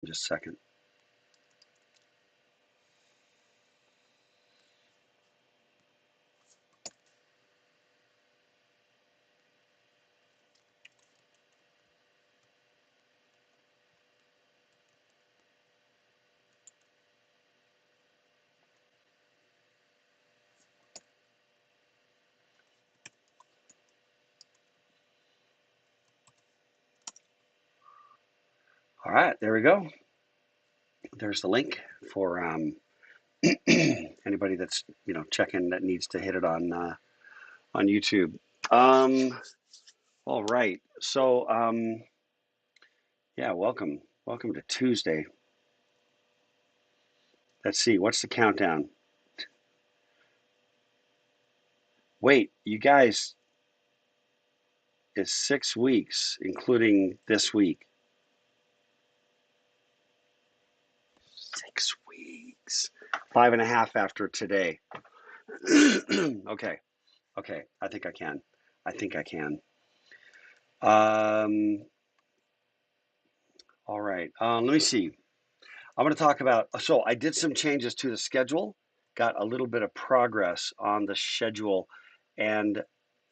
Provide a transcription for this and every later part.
Just a second. All right, there we go. There's the link for anybody that's checking that needs to hit it on YouTube. Um, all right, so yeah, welcome to Tuesday. Let's see, what's the countdown? Wait, you guys, it's 6 weeks, including this week. 6 weeks. 5.5 after today. Okay. Okay. I think I can. I think I can. Um, all right. Let me see. I'm going to talk about. So I did some changes to the schedule, got a little bit of progress on the schedule, and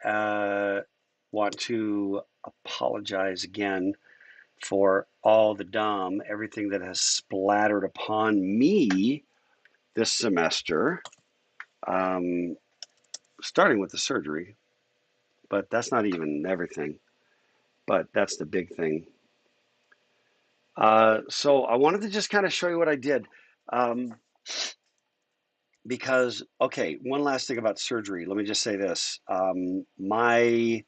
uh, want to apologize again for all the everything that has splattered upon me this semester, um, starting with the surgery, but that's not even everything, but that's the big thing. So I wanted to just kind of show you what I did. Um, because, okay, one last thing about surgery. Let me just say this. My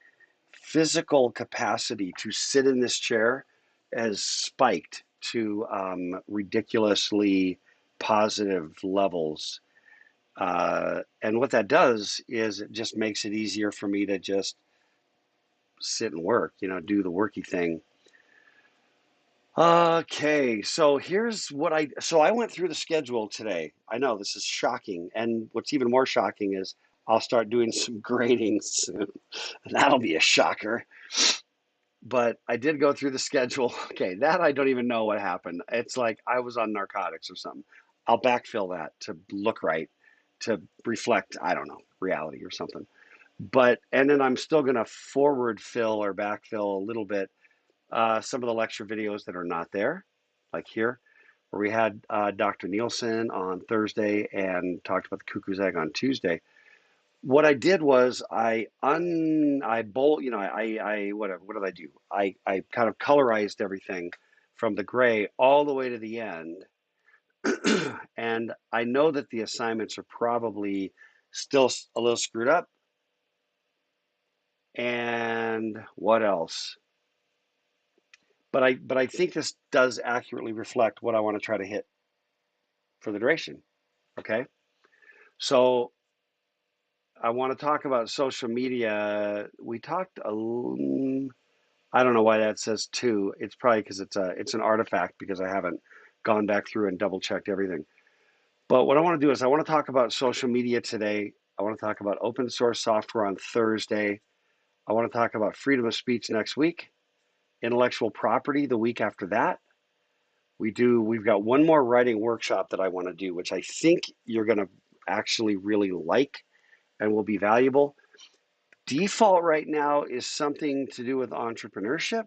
physical capacity to sit in this chair has spiked to ridiculously positive levels. And what that does is it just makes it easier for me to just sit and work, do the worky thing. Okay, so I went through the schedule today. I know this is shocking, and what's even more shocking is I'll start doing some grading soon. That'll be a shocker. But I did go through the schedule. Okay, that I don't even know what happened. It's like I was on narcotics or something. I'll backfill that to look right, to reflect, I don't know, reality or something. And then I'm still going to forward fill or backfill a little bit some of the lecture videos that are not there, like here, where we had Dr. Nielsen on Thursday and talked about the cuckoo's egg on Tuesday. What I did was I bold, whatever, what did I do? I kind of colorized everything from the gray all the way to the end. And I know that the assignments are probably still a little screwed up. And what else? But I think this does accurately reflect what I want to try to hit for the duration. Okay. So I want to talk about social media. We talked I don't know why that says two. It's probably because it's an artifact because I haven't gone back through and double checked everything. But what I want to do is I want to talk about social media today. I want to talk about open source software on Thursday. I want to talk about freedom of speech next week, intellectual property the week after that. We've got one more writing workshop that I want to do, which I think you're going to actually really like and will be valuable. Default right now is something to do with entrepreneurship.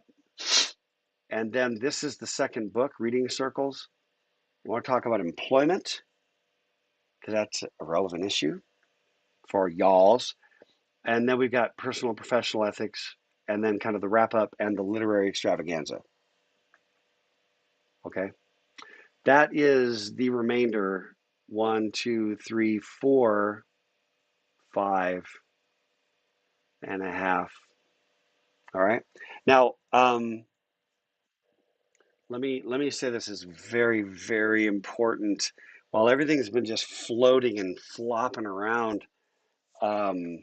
And then this is the second book, Reading Circles. I want to talk about employment because that's a relevant issue for y'alls. And then we've got personal and professional ethics, and then kind of the wrap up and the literary extravaganza. Okay. That is the remainder. 1, 2, 3, 4, 5.5. All right. Now, let me say this is very, very important. While everything's been just floating and flopping around, um,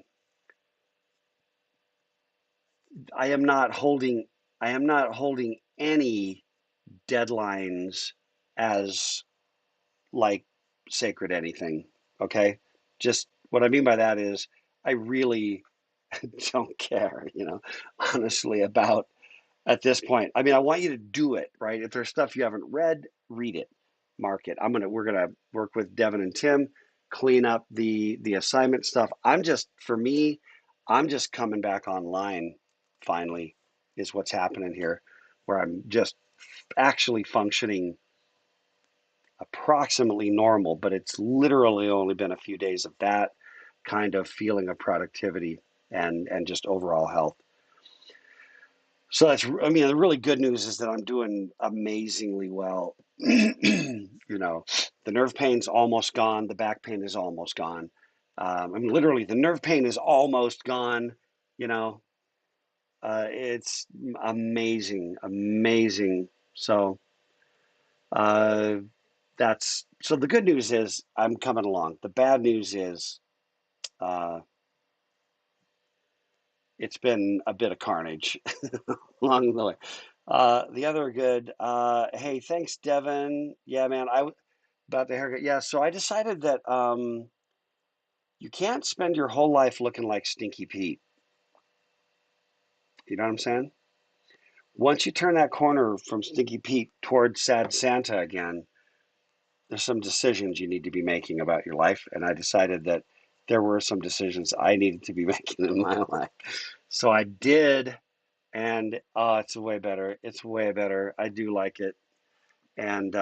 I am not holding I am not holding any deadlines as like sacred anything. Okay. Just what I mean by that is I really don't care, honestly, about at this point. I mean, I want you to do it, right? If there's stuff you haven't read, read it, mark it. We're gonna work with Devin and Tim, clean up the assignment stuff. For me, I'm just coming back online finally, is what's happening here, where I'm just actually functioning approximately normal, but it's literally only been a few days of that kind of feeling of productivity and just overall health. So I mean, the really good news is that I'm doing amazingly well. The nerve pain's almost gone. The back pain is almost gone. I mean, literally, the nerve pain is almost gone. You know, it's amazing, amazing. So, uh, so the good news is I'm coming along. The bad news is, uh, it's been a bit of carnage along the way. The other good, hey, thanks, Devin. Yeah, man, about the haircut. Yeah, so I decided that you can't spend your whole life looking like Stinky Pete. You know what I'm saying? Once you turn that corner from Stinky Pete towards Sad Santa again, there's some decisions you need to be making about your life. And I decided that there were some decisions I needed to be making in my life. So I did, and it's way better. It's way better. I do like it. And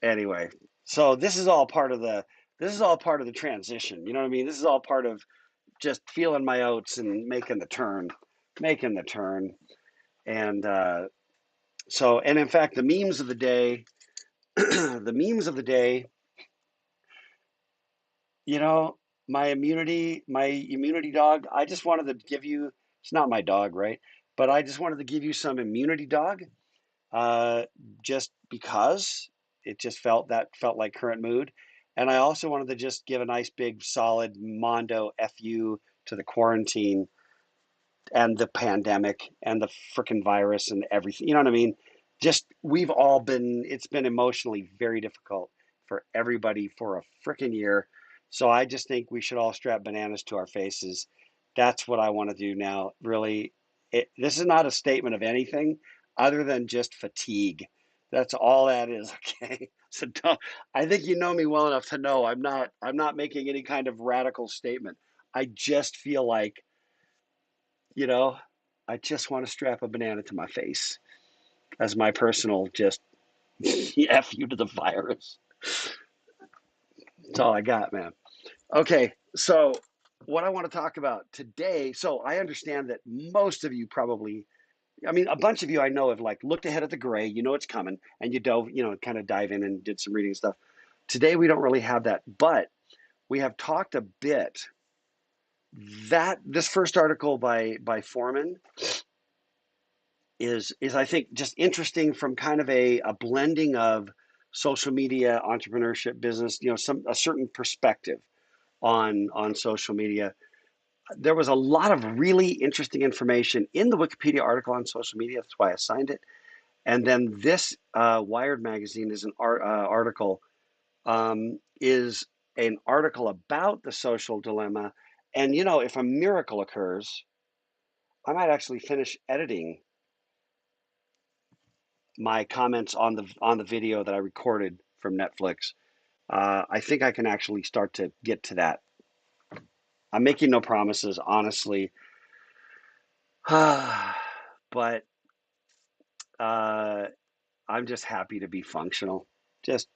anyway, so this is all part of the transition. You know what I mean? This is all part of just feeling my oats and making the turn. And and in fact, the memes of the day, the memes of the day, you know, my immunity dog. I just wanted to give you. It's not my dog, right? But I just wanted to give you some immunity dog, uh, just because it just felt like current mood. And I also wanted to just give a nice big solid Mondo FU to the quarantine and the pandemic and the freaking virus and everything. You know what I mean? Just it's been emotionally very difficult for everybody for a freaking year. So I just think we should all strap bananas to our faces. That's what I want to do now. Really, this is not a statement of anything other than just fatigue. That's all that is. Okay. So I think you know me well enough to know I'm not making any kind of radical statement. I just feel like you know, I just want to strap a banana to my face as my personal just F you to the virus. That's all I got, man. Okay, so what I want to talk about today, so I understand that most of you probably, I mean, a bunch of you I know have like looked ahead at the gray, you know it's coming, and kind of dive in and did some reading stuff. Today we don't really have that, but we have talked a bit that this first article by Foreman is I think just interesting from kind of a blending of social media, entrepreneurship, business, a certain perspective on social media. There was a lot of really interesting information in the Wikipedia article on social media. That's why I signed it. And then this Wired magazine is article is an article about the social dilemma. And if a miracle occurs, I might actually finish editing my comments on the video that I recorded from Netflix. I think I can actually start to get to that. I'm making no promises, honestly, but uh, I'm just happy to be functional. Just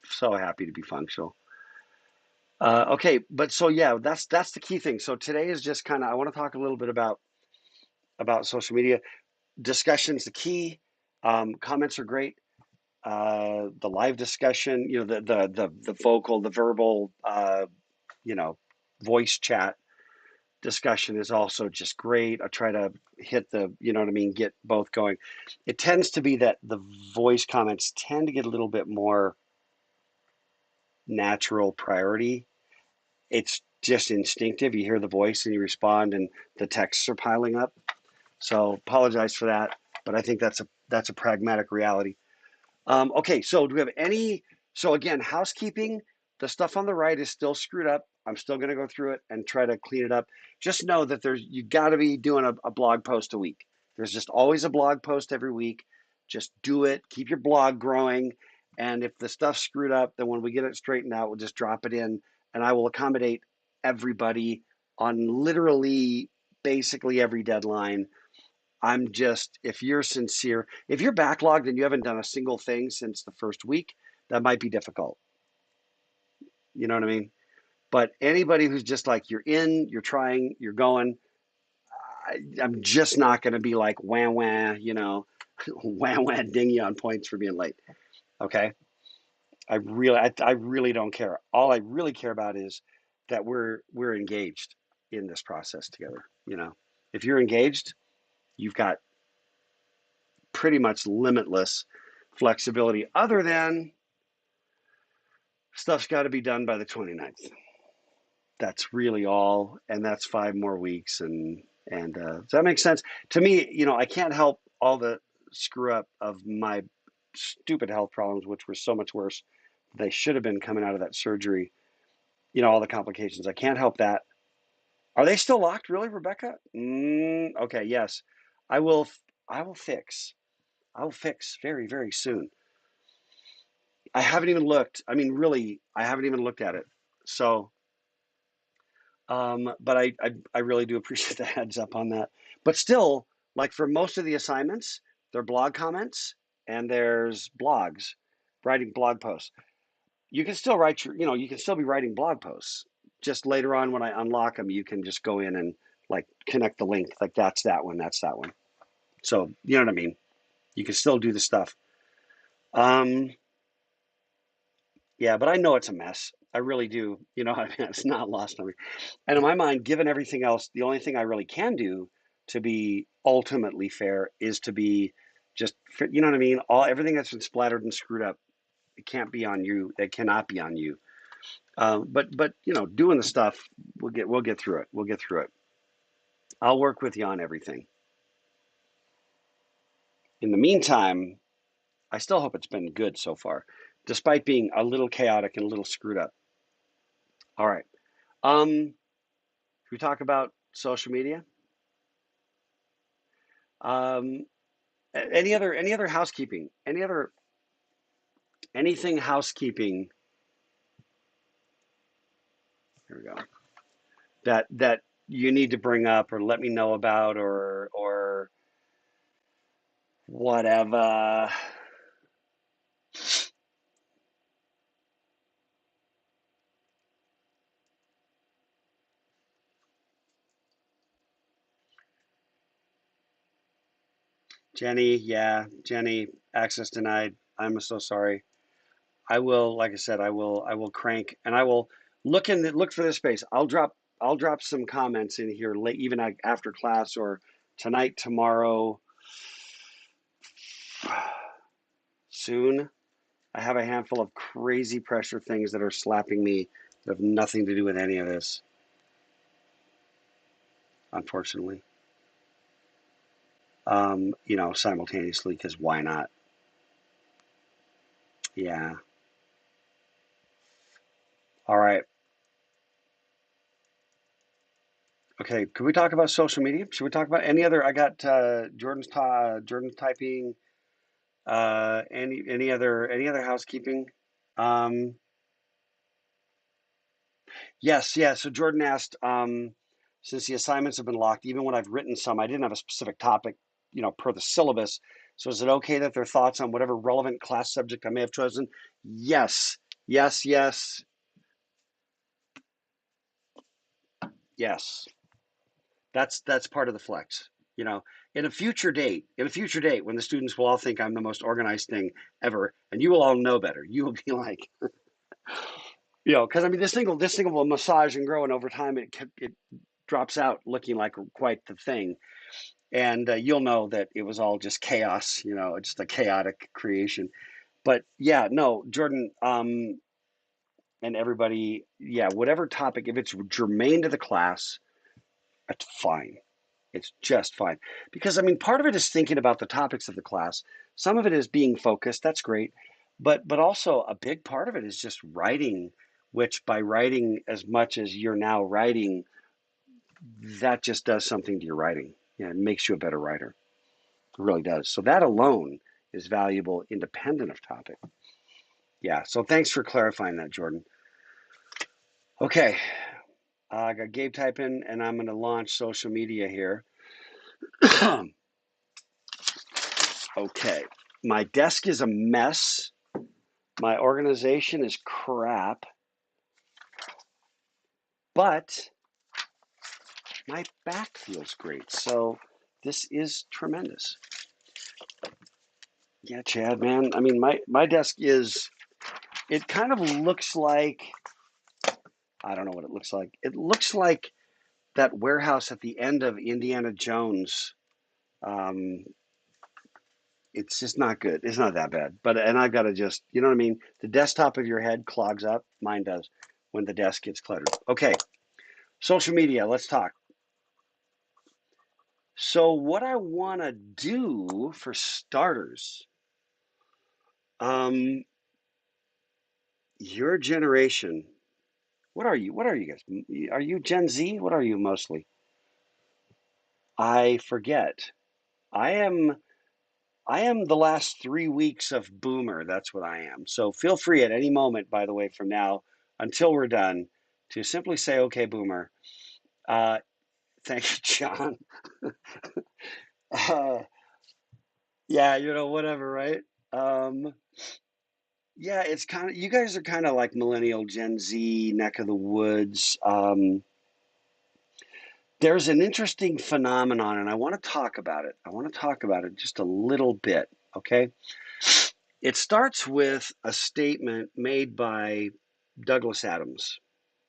so happy to be functional. Okay, but so yeah, that's the key thing. So today is just kind of I want to talk a little bit about social media discussions. The key comments are great. The live discussion, the vocal, the verbal, you know, voice chat discussion is also just great. I try to hit you know what I mean, get both going. It tends to be that the voice comments tend to get a little bit more natural priority. It's just instinctive. You hear the voice and you respond, and the texts are piling up. So apologize for that, but I think that's a pragmatic reality. Okay, so do we have any? So again, housekeeping. The stuff on the right is still screwed up. I'm still going to go through it and try to clean it up. Just know that you got to be doing a blog post a week. There's just always a blog post every week. Just do it. Keep your blog growing. And if the stuff's screwed up, then when we get it straightened out, we'll just drop it in, and I will accommodate everybody on literally basically every deadline. I'm just, if you're sincere, if you're backlogged and you haven't done a single thing since the first week, that might be difficult. You know what I mean? But anybody who's just like, you're in, you're trying, you're going, I'm just not going to be like, wah, wah, wah, wah, ding you on points for being late. Okay. I really don't care. All I really care about is that we're engaged in this process together. If you're engaged, you've got pretty much limitless flexibility, other than stuff's got to be done by the 29th. That's really all, and that's 5 more weeks. And does that make sense to me? I can't help all the screw up of my stupid health problems, which were so much worse. They should have been coming out of that surgery. All the complications. I can't help that. Are they still locked, really, Rebecca? Okay, yes. I will. I will fix. I will fix very, very soon. I haven't even looked. I mean, really, I haven't even looked at it. So, but I really do appreciate the heads up on that. But still, like for most of the assignments, they're blog comments and there's blogs, writing blog posts. You can still write you can still be writing blog posts. Just later on when I unlock them, you can just go in and like connect the link. Like that's that one, that's that one. So, you know what I mean? You can still do the stuff. Um, yeah, but I know it's a mess. I really do. I mean, it's not lost on me. And in my mind, given everything else, the only thing I really can do to be ultimately fair is to be just, you know what I mean? Everything that's been splattered and screwed up, it can't be on you. It cannot be on you. But doing the stuff, we'll get through it. We'll get through it. I'll work with you on everything. In the meantime, I still hope it's been good so far, despite being a little chaotic and a little screwed up. All right. Can we talk about social media? Um, any other housekeeping? Anything housekeeping? Here we go. That you need to bring up or let me know about or whatever. Jenny, access denied. I'm so sorry. I will, like I said, I will crank and I will look for this space. I'll drop some comments in here late, even after class or tonight, tomorrow, soon. I have a handful of crazy pressure things that are slapping me that have nothing to do with any of this, unfortunately. Simultaneously, because why not? Yeah. All right. Okay. Could we talk about social media? Should we talk about any other? I got Jordan's typing. Any other housekeeping? Um, yes, yeah. So Jordan asked, since the assignments have been locked, even when I've written some, I didn't have a specific topic, per the syllabus. So is it okay that their thoughts on whatever relevant class subject I may have chosen? Yes, yes, yes, yes. That's part of the flex. In a future date, when the students will all think I'm the most organized thing ever, and you will all know better, you will be like, because I mean, this thing will massage and grow, and over time, it drops out looking like quite the thing, and you'll know that it was all just chaos, just a chaotic creation. But yeah, no, Jordan, and everybody, yeah, whatever topic, if it's germane to the class, it's fine. It's just fine. Because I mean, part of it is thinking about the topics of the class. Some of it is being focused. That's great. But also a big part of it is just writing, which by writing as much as you're now writing, that just does something to your writing. It makes you a better writer. It really does. So that alone is valuable independent of topic. Yeah. So thanks for clarifying that, Jordan. Okay. I got Gabe typing and I'm going to launch social media here. Okay. My desk is a mess. My organization is crap. But my back feels great. So this is tremendous. Yeah, Chad, man. I mean, my desk is, it kind of looks like, I don't know what it looks like. It looks like that warehouse at the end of Indiana Jones. Um, it's just not good. It's not that bad. But, and I've got to just, you know what I mean? The desktop of your head clogs up. Mine does when the desk gets cluttered. Okay. Social media. Let's talk. So what I want to do for starters, um, your generation, what are you? What are you guys? Are you Gen Z? What are you mostly? I forget. I am I am the last 3 weeks of boomer. That's what I am. So feel free at any moment, by the way, from now until we're done, to simply say, "Okay, boomer." Uh, thank you, John. Uh, yeah, whatever, right? Um, yeah, it's kind of, you guys are kind of like millennial Gen Z neck of the woods. There's an interesting phenomenon, and I want to talk about it. I want to talk about it just a little bit, okay? It starts with a statement made by Douglas Adams,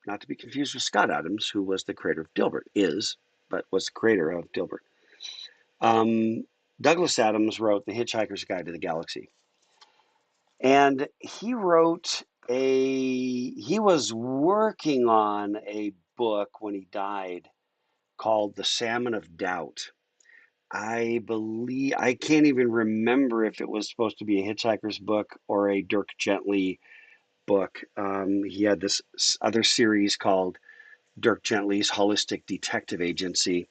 not to be confused with Scott Adams, who was the creator of Dilbert, but was the creator of Dilbert. Um, Douglas Adams wrote The Hitchhiker's Guide to the Galaxy. And he was working on a book when he died called The Salmon of Doubt. I can't even remember if it was supposed to be a Hitchhiker's book or a Dirk Gently book. He had this other series called Dirk Gently's Holistic Detective Agency.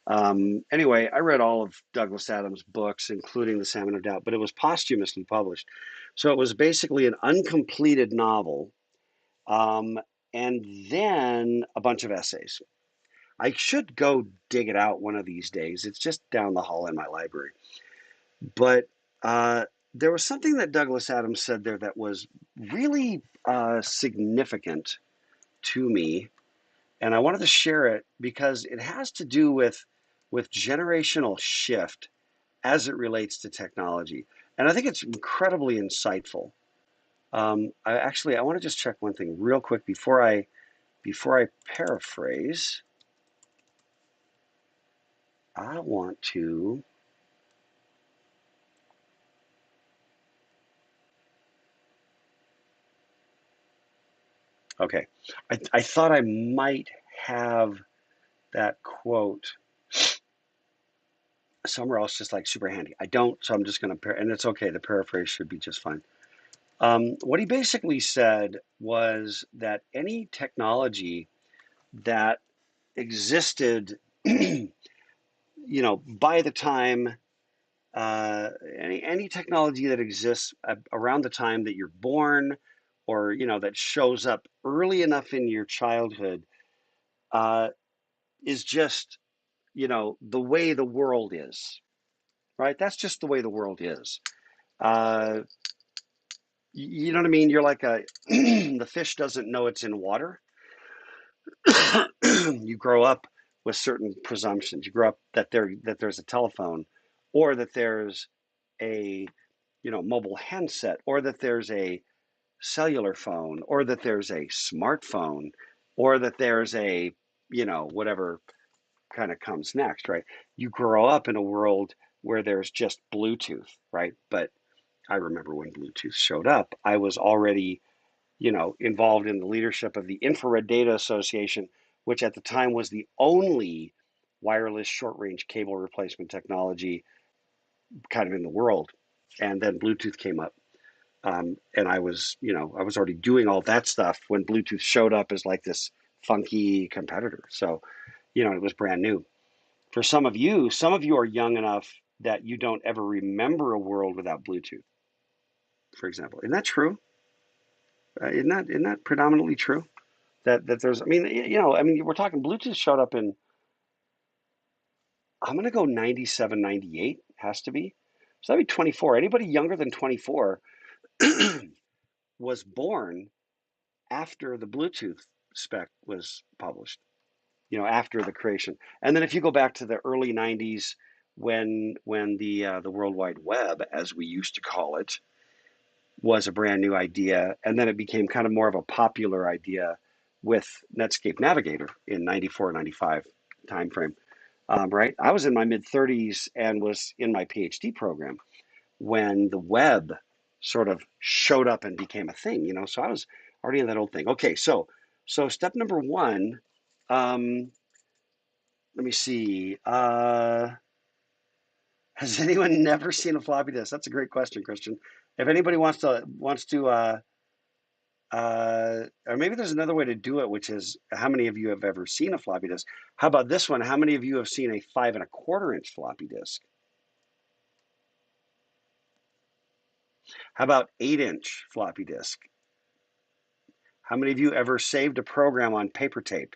Anyway, I read all of Douglas Adams' books, including The Salmon of Doubt, but it was posthumously published. So it was basically an uncompleted novel, um, and then a bunch of essays. I should go dig it out one of these days. It's just down the hall in my library. But there was something that Douglas Adams said there that was really significant to me, and I wanted to share it because it has to do with generational shift as it relates to technology, and I think it's incredibly insightful. I want to just check one thing real quick before I paraphrase. I want to. Okay, I thought I might have that quote somewhere else, just like super handy. I don't, so I'm just going to, and it's okay. The paraphrase should be just fine. What he basically said was that any technology that existed, by the time any technology that exists around the time that you're born, or that shows up early enough in your childhood, uh, is just the way the world is, right? That's just the way the world is. Uh, you know what I mean? You're like the fish doesn't know it's in water. You grow up with certain presumptions. You grow up that there's a telephone, or that there's a mobile handset, or that there's a cellular phone, or that there's a smartphone, or that there's a whatever kind of comes next, right? You grow up in a world where there's just Bluetooth, right? But I remember when Bluetooth showed up, I was already involved in the leadership of the Infrared Data Association, which at the time was the only wireless short range cable replacement technology kind of in the world. And then Bluetooth came up. And I was already doing all that stuff when Bluetooth showed up as like this funky competitor. So, it was brand new. For some of you are young enough. that you don't ever remember a world without Bluetooth, for example. Isn't that true? Isn't that predominantly true? That there's, I mean, I mean, we're talking Bluetooth showed up in, I'm gonna go 97, 98, has to be. So that'd be 24. Anybody younger than 24 was born after the Bluetooth spec was published, after the creation. And then if you go back to the early 90s when the World Wide Web, as we used to call it, was a brand new idea, and then it became kind of more of a popular idea with Netscape Navigator in 94, 95 timeframe. Right? I was in my mid 30s and was in my PhD program when the web sort of showed up and became a thing. So I was already in that old thing. Okay, so step number one, um, let me see. Has anyone never seen a floppy disk? That's a great question, Christian. If anybody wants to, or maybe there's another way to do it, which is how many of you have ever seen a floppy disk? How about this one? How many of you have seen a 5 1/4 inch floppy disk? How about 8 inch floppy disk? How many of you ever saved a program on paper tape?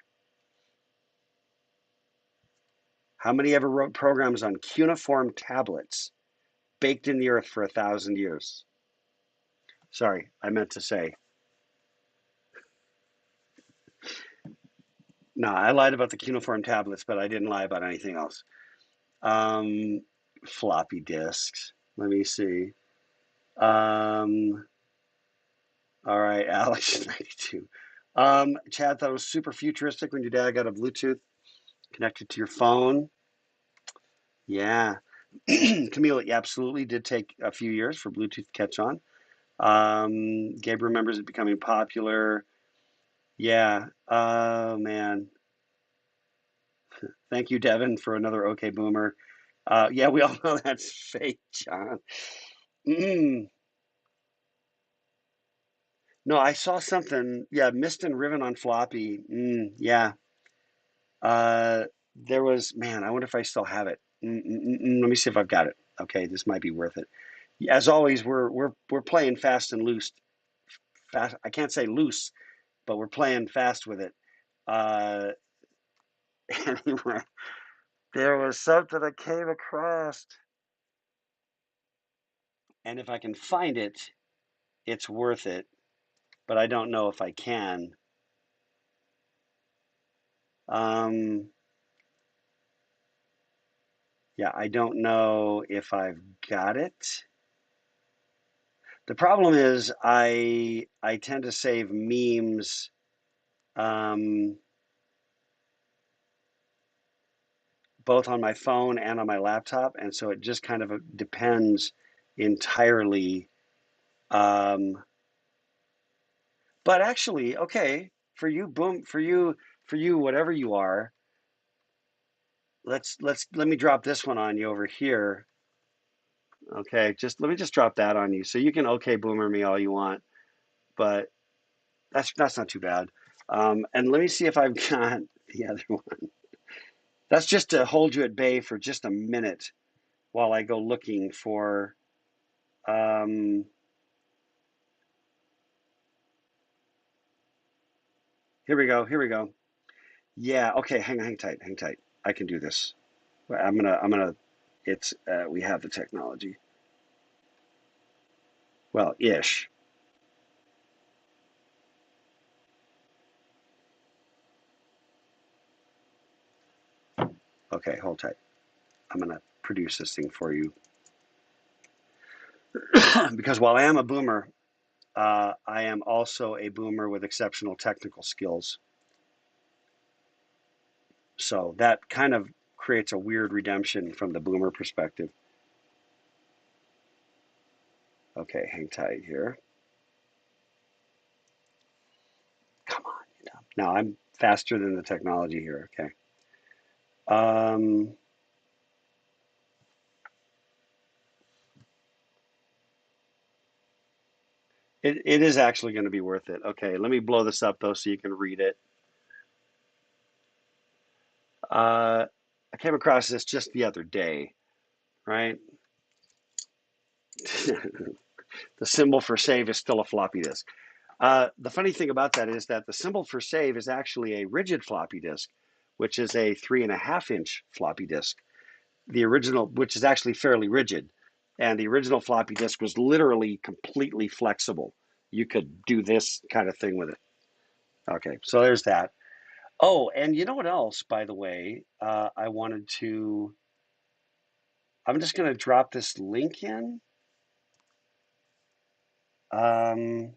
How many ever wrote programs on cuneiform tablets baked in the earth for 1,000 years? Sorry, I meant to say. No, I lied about the cuneiform tablets, but I didn't lie about anything else. Um, Floppy disks. Let me see. Um, all right, Alex, 92. Chad thought it was super futuristic when your dad got a Bluetooth connected to your phone. Yeah. Camille, it absolutely did take a few years for Bluetooth to catch on. Gabe remembers it becoming popular. Yeah. Oh, man. Thank you, Devin, for another OK Boomer. Yeah, we all know that's fake, John. Mm. No, I saw something. Yeah, missed and riven on floppy. Yeah. Uh, there was, man, I wonder if I still have it. Let me see if I've got it. Okay, this might be worth it. As always, we're playing fast and loose. Fast. I can't say loose, but we're playing fast with it. Uh, anyway, there was something I came across, and if I can find it, it's worth it. But I don't know if I can. Um, yeah, I don't know if I've got it. The problem is I tend to save memes um, both on my phone and on my laptop, and so it just kind of depends entirely. Um, but actually, okay, for you, boom, for you, whatever you are, let me drop this one on you over here. Okay, just let me just drop that on you, so you can okay boomer me all you want, but that's not too bad. And let me see if I've got the other one. That's just to hold you at bay for just a minute while I go looking for. Um, Here we go. Here we go. Yeah. Okay. Hang tight. Hang tight. I can do this. I'm gonna. It's. We have the technology. Well, ish. Okay. Hold tight. I'm gonna produce this thing for you because while I am a boomer, I am also a boomer with exceptional technical skills. So that kind of creates a weird redemption from the boomer perspective. Okay, hang tight here. Come on. Now I'm faster than the technology here. Okay. Um, it is actually going to be worth it. Okay, let me blow this up though so you can read it. I came across this just the other day, right? The symbol for save is still a floppy disk. The funny thing about that is that the symbol for save is actually a rigid floppy disk, which is a 3.5-inch floppy disk. The original, which is actually fairly rigid, and the original floppy disk was literally completely flexible. You could do this kind of thing with it. Okay, so there's that. Oh, and you know what else, by the way, I wanted to, I'm just going to drop this link in. Um,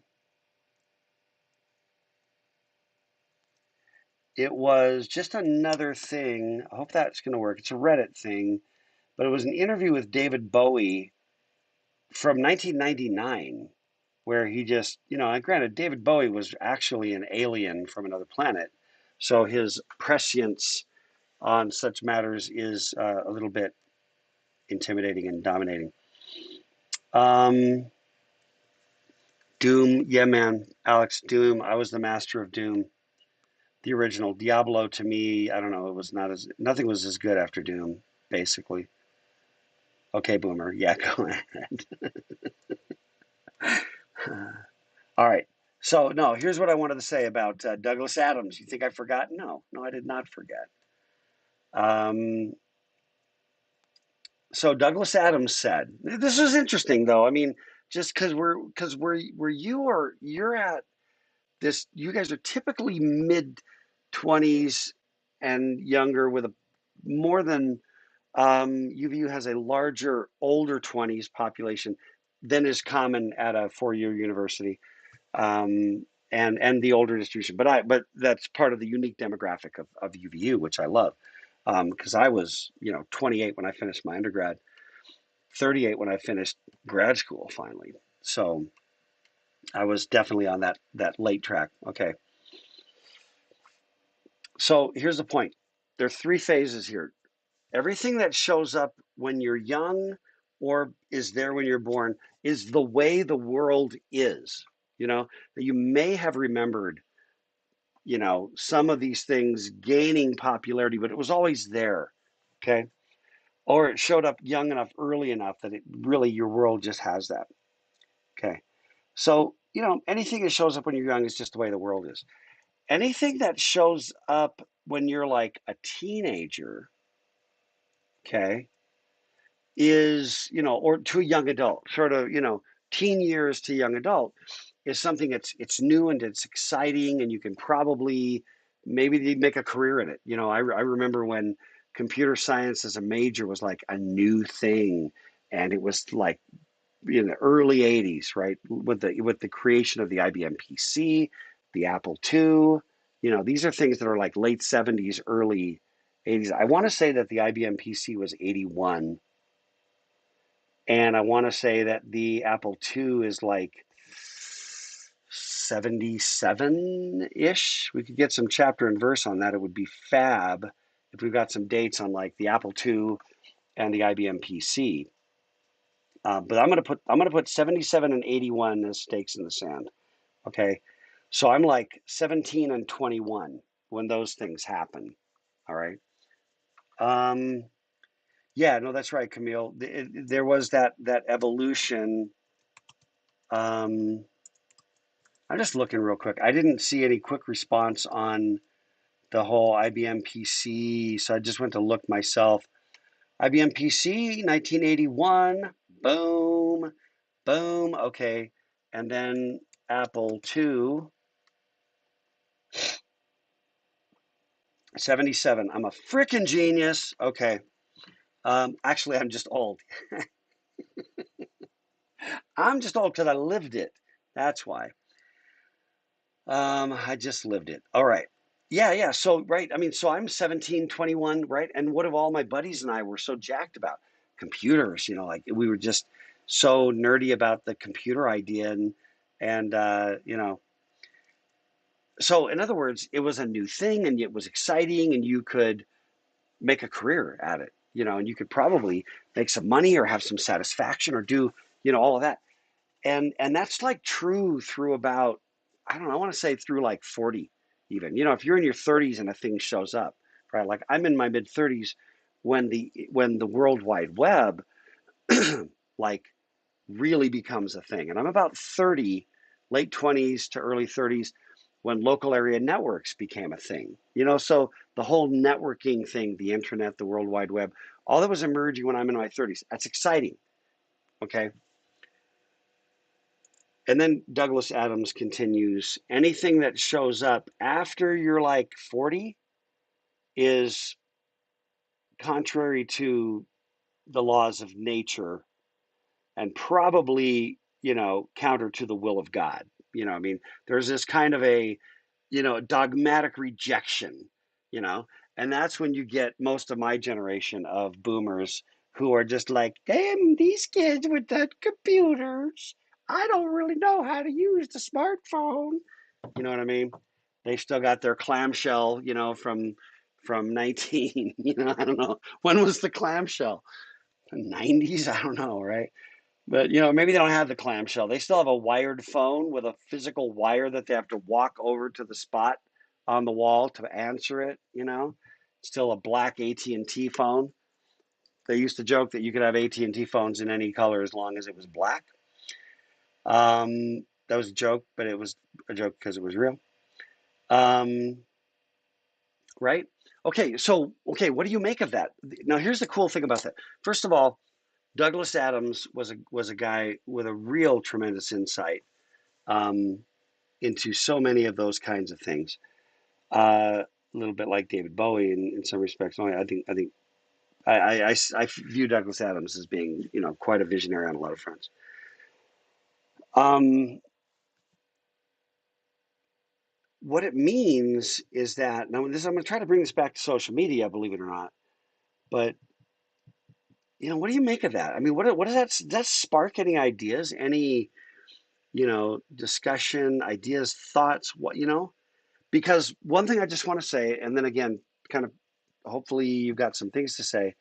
it was just another thing. I hope that's going to work. It's a Reddit thing, but it was an interview with David Bowie from 1999, where he just, and granted, David Bowie was actually an alien from another planet. So his prescience on such matters is a little bit intimidating and dominating. Um, Doom, yeah, man, Alex, Doom. I was the master of Doom. The original Diablo to me, I don't know, it was not as nothing was as good after Doom, basically. Okay, Boomer, yeah, go ahead. All right. So no, here's what I wanted to say about Douglas Adams. You think I forgot? No, no, I did not forget. Um, so Douglas Adams said, this is interesting though. I mean, just because where you're at this, you guys are typically mid 20s and younger with a more than UVU has a larger older 20s population than is common at a 4-year university, and the older distribution. But that's part of the unique demographic of UVU, which I love, because I was 28 when I finished my undergrad, 38 when I finished grad school finally. So I was definitely on that late track. Okay, so here's the point. There are three phases here. Everything that shows up when you're young or is there when you're born is the way the world is. That you may have remembered, some of these things gaining popularity, but it was always there. Okay. Or it showed up young enough, early enough that it really, your world just has that. Okay. So, anything that shows up when you're young is just the way the world is. Anything that shows up when you're like a teenager, okay, is, or to a young adult, sort of, teen years to young adult, is something it's new and it's exciting, and you can probably maybe make a career in it. I remember when computer science as a major was like a new thing, and it was like in the early 80s, right? With the creation of the IBM PC, the Apple II. These are things that are like late 70s, early 80s. I want to say that the IBM PC was 81, and I want to say that the Apple II is like 77-ish. We could get some chapter and verse on that. It would be fab if we've got some dates on like the Apple II and the IBM PC. But I'm gonna put 77 and 81 as stakes in the sand. Okay, so I'm like 17 and 21 when those things happen. All right. Um, yeah, no, that's right, Camille. There was that evolution. Um, I'm just looking real quick. I didn't see any quick response on the whole IBM PC, so I just went to look myself. IBM PC, 1981, boom, boom, okay. And then Apple II, 77. I'm a freaking genius. Okay. Actually, I'm just old. I'm just old because I lived it. That's why. I just lived it. All right. Yeah, yeah. So, right. I mean, so I'm 17, 21, right? And what have all my buddies and I were so jacked about? Computers, like we were just so nerdy about the computer idea, and so in other words, it was a new thing and it was exciting and you could make a career at it, and you could probably make some money or have some satisfaction or do, all of that. And that's like true through about, I don't know, I want to say through like 40 even. If you're in your 30s and a thing shows up, right? Like I'm in my mid 30s when the World Wide Web like really becomes a thing. And I'm about 30, late 20s to early 30s, when local area networks became a thing. So the whole networking thing, the internet, the World Wide Web, all that was emerging when I'm in my 30s. That's exciting. Okay. And then Douglas Adams continues, anything that shows up after you're like 40 is contrary to the laws of nature and probably, counter to the will of God. I mean, there's this kind of a, dogmatic rejection, you know, and that's when you get most of my generation of boomers who are just like, damn, these kids with the computers. I don't really know how to use the smartphone. You know what I mean? They still got their clamshell, from 19, I don't know. When was the clamshell? The 90s? I don't know, right? But maybe they don't have the clamshell. They still have a wired phone with a physical wire that they have to walk over to the spot on the wall to answer it. Still a black AT&T phone. They used to joke that you could have AT&T phones in any color as long as it was black. That was a joke, but it was a joke because it was real. Um, right? Okay, what do you make of that? Now, here's the cool thing about that. First of all, Douglas Adams was a guy with a real tremendous insight um, into so many of those kinds of things. A little bit like David Bowie in some respects. I view Douglas Adams as being quite a visionary on a lot of fronts. Um, what it means is that now I'm going to try to bring this back to social media, believe it or not. But what do you make of that? I mean, what does that spark any ideas, any discussion, ideas, thoughts? Because one thing I just want to say, and then again, kind of, hopefully you've got some things to say.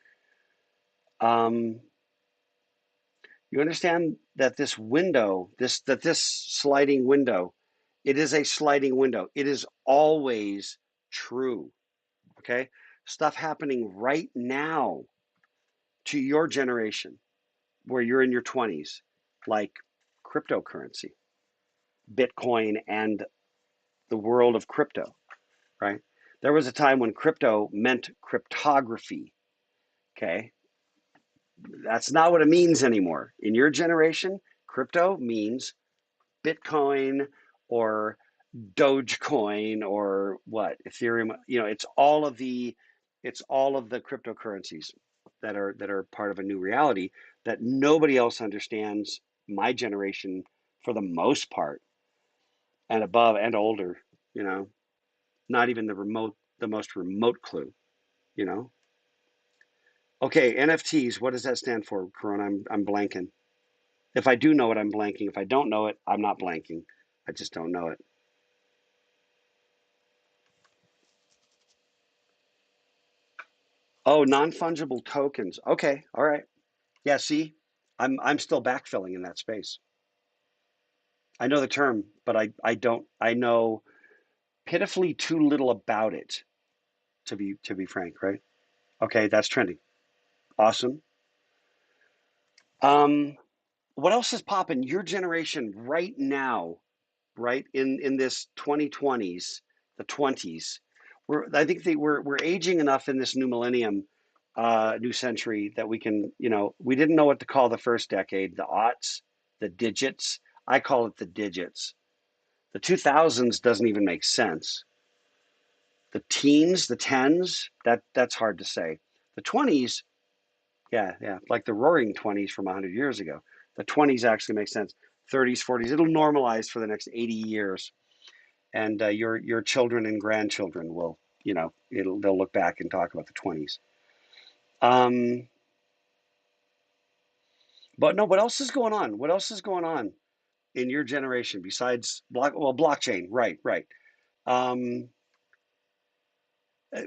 Um, you understand that this window, this sliding window, it is a sliding window. It is always true. Okay, stuff happening right now to your generation, where you're in your 20s, like cryptocurrency, Bitcoin, and the world of crypto. Right? There was a time when crypto meant cryptography. Okay. That's not what it means anymore. In your generation, crypto means Bitcoin or Dogecoin or what? Ethereum. It's all of the cryptocurrencies that are part of a new reality that nobody else understands. My generation, for the most part, and above and older, you know, not even the most remote clue, you know. Okay, NFTs, what does that stand for, Corona? I'm blanking. If I do know it, I'm blanking. If I don't know it, I'm not blanking. I just don't know it. Oh, non-fungible tokens. Okay, all right. Yeah, see, I'm still backfilling in that space. I know the term, but I don't I know pitifully too little about it to be frank, right? Okay, that's trending. Awesome. Um, what else is popping? Your generation right now, right in this 2020s, the 20s. I think we're aging enough in this new millennium, new century that we can, we didn't know what to call the first decade, the aughts, the digits. I call it the digits. The 2000s doesn't even make sense. The teens, the tens, that's hard to say. The 20s, yeah, yeah, like the roaring 20s from 100 years ago. The 20s actually makes sense. 30s, 40s, it'll normalize for the next 80 years. And your children and grandchildren will, they'll look back and talk about the 20s. Um, but no, what else is going on? What else is going on in your generation besides blockchain? Right, right. Um,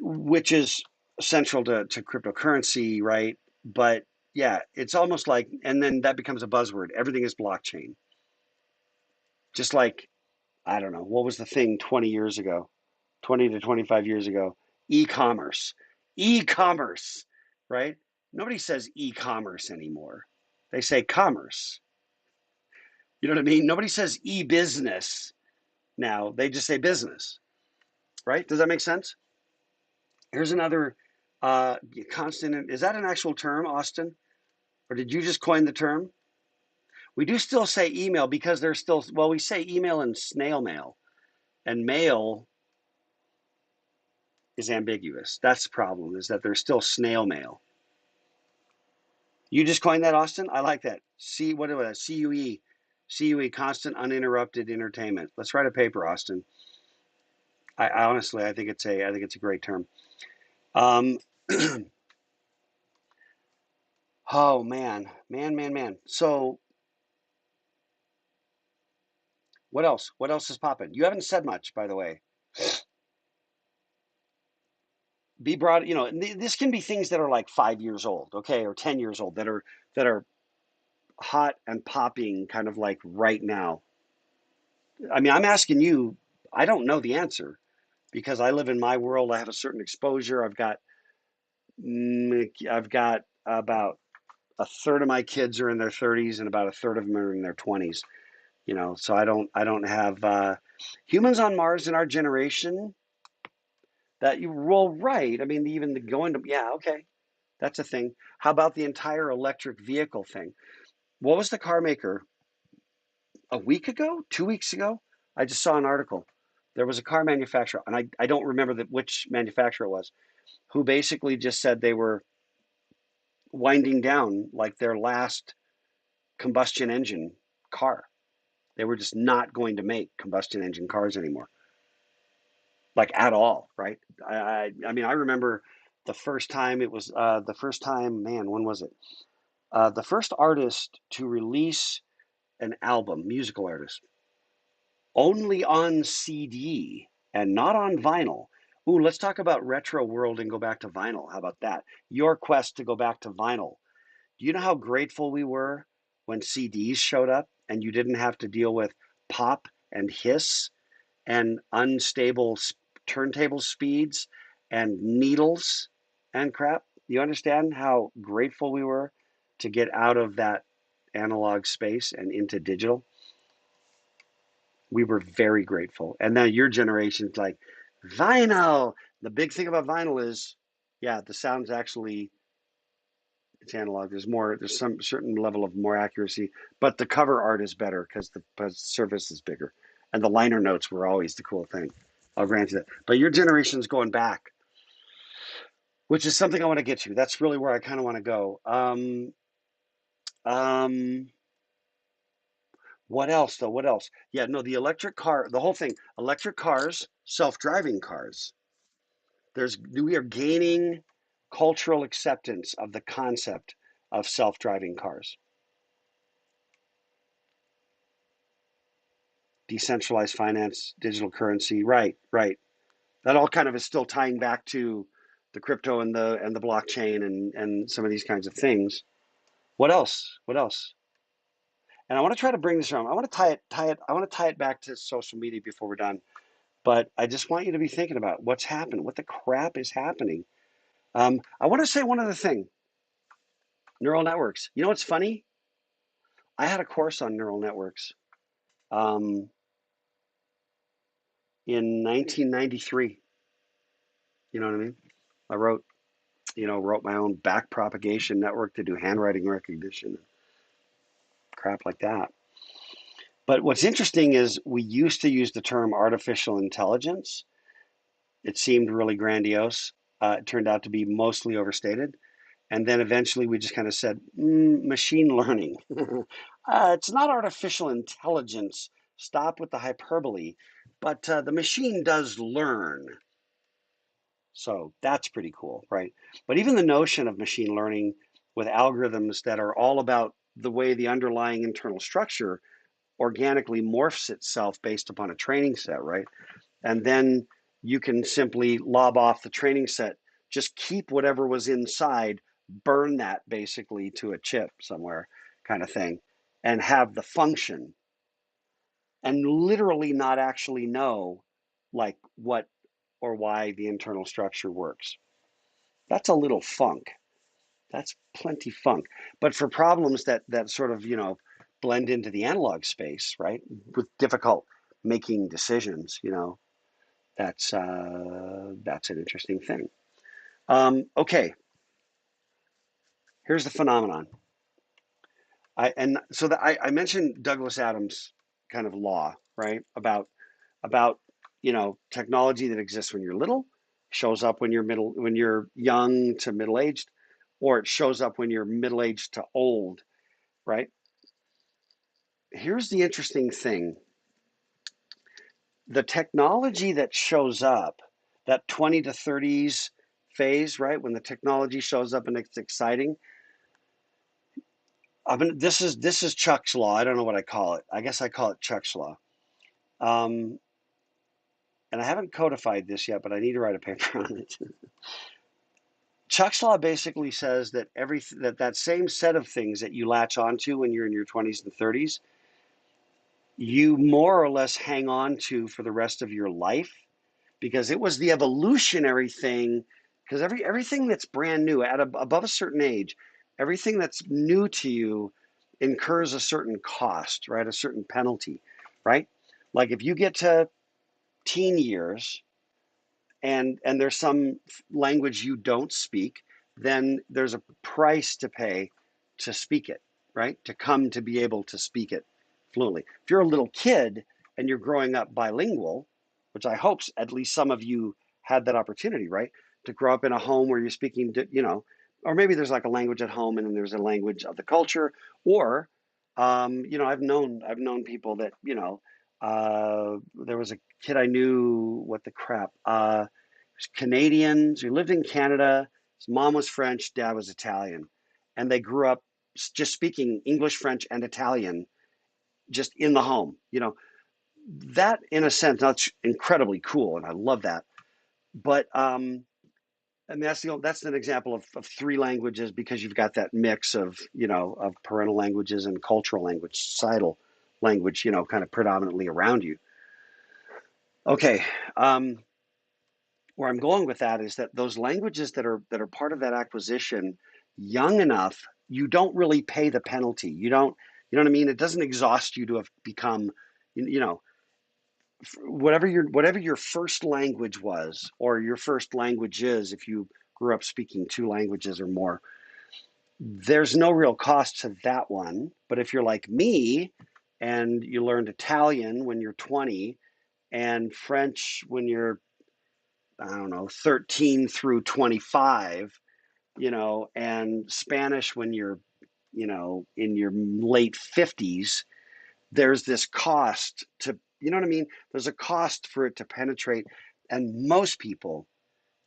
which is central to cryptocurrency, right? But yeah, it's almost like, and then that becomes a buzzword. Everything is blockchain. Just like, I don't know, what was the thing 20 years ago, 20 to 25 years ago? E-commerce. E-commerce, right? Nobody says e-commerce anymore. They say commerce. You know what I mean? Nobody says e-business now. They just say business, right? Does that make sense? Here's another constant. Is that an actual term, Austin? Or did you just coin the term? We do still say email because there's still, well, we say email and snail mail, and mail is ambiguous. That's the problem, is that there's still snail mail. You just coined that, Austin? I like that. What was that? CUE. CUE, constant uninterrupted entertainment. Let's write a paper, Austin. I honestly, I think it's a great term. Um, oh man. So what else? What else is popping? You haven't said much, by the way. Be broad. You know, this can be things that are like 5 years old, okay, or 10 years old that are hot and popping, kind of like right now. I mean, I'm asking you. I don't know the answer because I live in my world. I have a certain exposure. I've got about a third of my kids are in their 30s and about a third of them are in their 20s. You know, so I don't have humans on Mars in our generation that you roll right. I mean, even the going to, yeah, okay, that's a thing. How about the entire electric vehicle thing? What was the car maker a week ago, 2 weeks ago? I just saw an article. There was a car manufacturer, and I don't remember which manufacturer it was, who basically just said they were winding down like their last combustion engine car. They were just not going to make combustion engine cars anymore, like at all, right? I mean, I remember the first time it was the first time, man, when was it? The first artist to release an album, musical artist, only on CD and not on vinyl. Ooh, let's talk about retro world and go back to vinyl. How about that? Your quest to go back to vinyl. Do you know how grateful we were when CDs showed up and you didn't have to deal with pop and hiss and unstable turntable speeds and needles and crap? You understand how grateful we were to get out of that analog space and into digital? We were very grateful. And now your generation's like, vinyl. The big thing about vinyl is, yeah, the sound's actually, it's analog. There's some certain level of more accuracy, but the cover art is better because the surface is bigger. And the liner notes were always the cool thing. I'll grant you that. But your generation's going back, which is something I want to get to. That's really where I kind of want to go. Um, what else though? What else? Yeah, no, the electric car, the whole thing, electric cars, self-driving cars. We are gaining cultural acceptance of the concept of self-driving cars. Decentralized finance, digital currency, right, right. That all kind of is still tying back to the crypto and the blockchain and some of these kinds of things. What else? What else? And I want to try to bring this around. I want to I want to tie it back to social media before we're done. But I just want you to be thinking about what's happening, what the crap is happening. I want to say one other thing. Neural networks. You know what's funny? I had a course on neural networks um, in 1993. You know what I mean? I wrote my own back propagation network to do handwriting recognition, crap like that. But what's interesting is we used to use the term artificial intelligence. It seemed really grandiose. It turned out to be mostly overstated. And then eventually we just kind of said, machine learning. It's not artificial intelligence. Stop with the hyperbole. But the machine does learn. So that's pretty cool, right? But even the notion of machine learning with algorithms that are all about the way the underlying internal structure organically morphs itself based upon a training set, right? And then you can simply lob off the training set, just keep whatever was inside, burn that basically to a chip somewhere, kind of thing, and have the function and literally not actually know like what or why the internal structure works. That's a little funk. That's plenty funk. But for problems that sort of, blend into the analog space, right? With difficult making decisions, that's an interesting thing. Okay, here's the phenomenon. I mentioned Douglas Adams' kind of law, right? About technology that exists when you're little, shows up when you're young to middle aged, or it shows up when you're middle aged to old, right? Here's the interesting thing: the technology that shows up, that 20 to 30s phase, right? When the technology shows up and it's exciting. This is Chuck's law. I don't know what I call it. I guess I call it Chuck's law. Um, and I haven't codified this yet, but I need to write a paper on it. Chuck's law basically says that that same set of things that you latch onto when you're in your 20s and 30s, you more or less hang on to for the rest of your life, because it was the evolutionary thing. Because everything that's brand new above a certain age, everything that's new to you incurs a certain cost, right? A certain penalty, right? Like if you get to teen years and there's some language you don't speak, then there's a price to pay to speak it, right? To come to be able to speak it fluently. If you're a little kid and you're growing up bilingual, which I hope at least some of you had that opportunity, right? To grow up in a home where you're speaking, or maybe there's like a language at home and then there's a language of the culture, or I've known people that, there was a kid I knew, what the crap, Canadians who lived in Canada. His mom was French, dad was Italian, and they grew up just speaking English, French, and Italian just in the home. That in a sense, that's incredibly cool, and I love that. But I mean, that's an example of three languages, because you've got that mix of parental languages and cultural language, societal language, kind of predominantly around you. Okay. Where I'm going with that is that those languages that are part of that acquisition, young enough, you don't really pay the penalty. You know what I mean? It doesn't exhaust you to have become, you know, whatever your first language was, or your first language is, if you grew up speaking two languages or more, there's no real cost to that one. But if you're like me and you learned Italian when you're 20 and French when you're, I don't know, 13 through 25, and Spanish when you're, in your late 50s, there's this cost to, you know what I mean? There's a cost for it to penetrate. And most people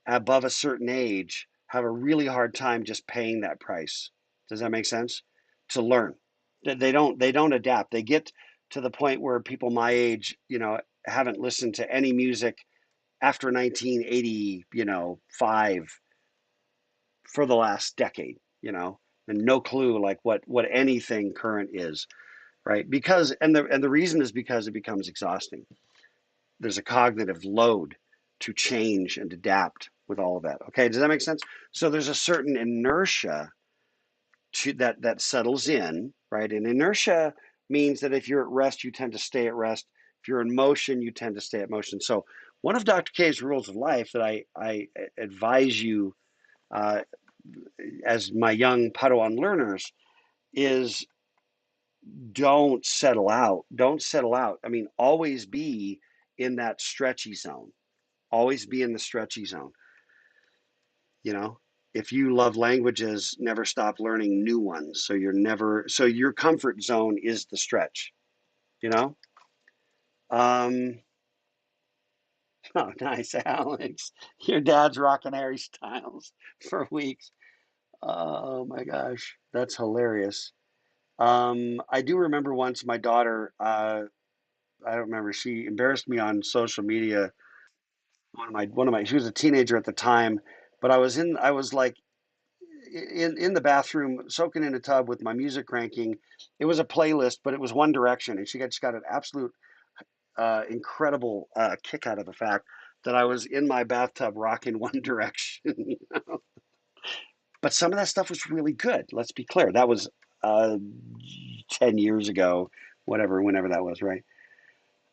above a certain age have a really hard time just paying that price. Does that make sense? To learn. They don't adapt. They get to the point where people my age, haven't listened to any music after 1980, 5, for the last decade, and no clue like what anything current is, right? Because and the reason is because it becomes exhausting. There's a cognitive load to change and adapt with all of that. Okay, does that make sense? So there's a certain inertia to that settles in, right? And inertia means that if you're at rest, you tend to stay at rest. If you're in motion, you tend to stay at motion. So one of Dr. K's rules of life that I advise you, uh, as my young Padawan learners, is don't settle out. Don't settle out. I mean, always be in that stretchy zone. Always be in the stretchy zone. You know, if you love languages, never stop learning new ones. So your comfort zone is the stretch, you know? Um, oh, nice, Alex. Your dad's rocking Harry Styles for weeks. Oh my gosh, that's hilarious. I do remember once my daughter, I don't remember, she embarrassed me on social media. She was a teenager at the time, but I was like in the bathroom soaking in a tub with my music cranking. It was a playlist, but it was One Direction, and she just got an absolute incredible kick out of the fact that I was in my bathtub rocking One Direction. But some of that stuff was really good. Let's be clear. That was uh, 10 years ago, whatever, whenever that was, right?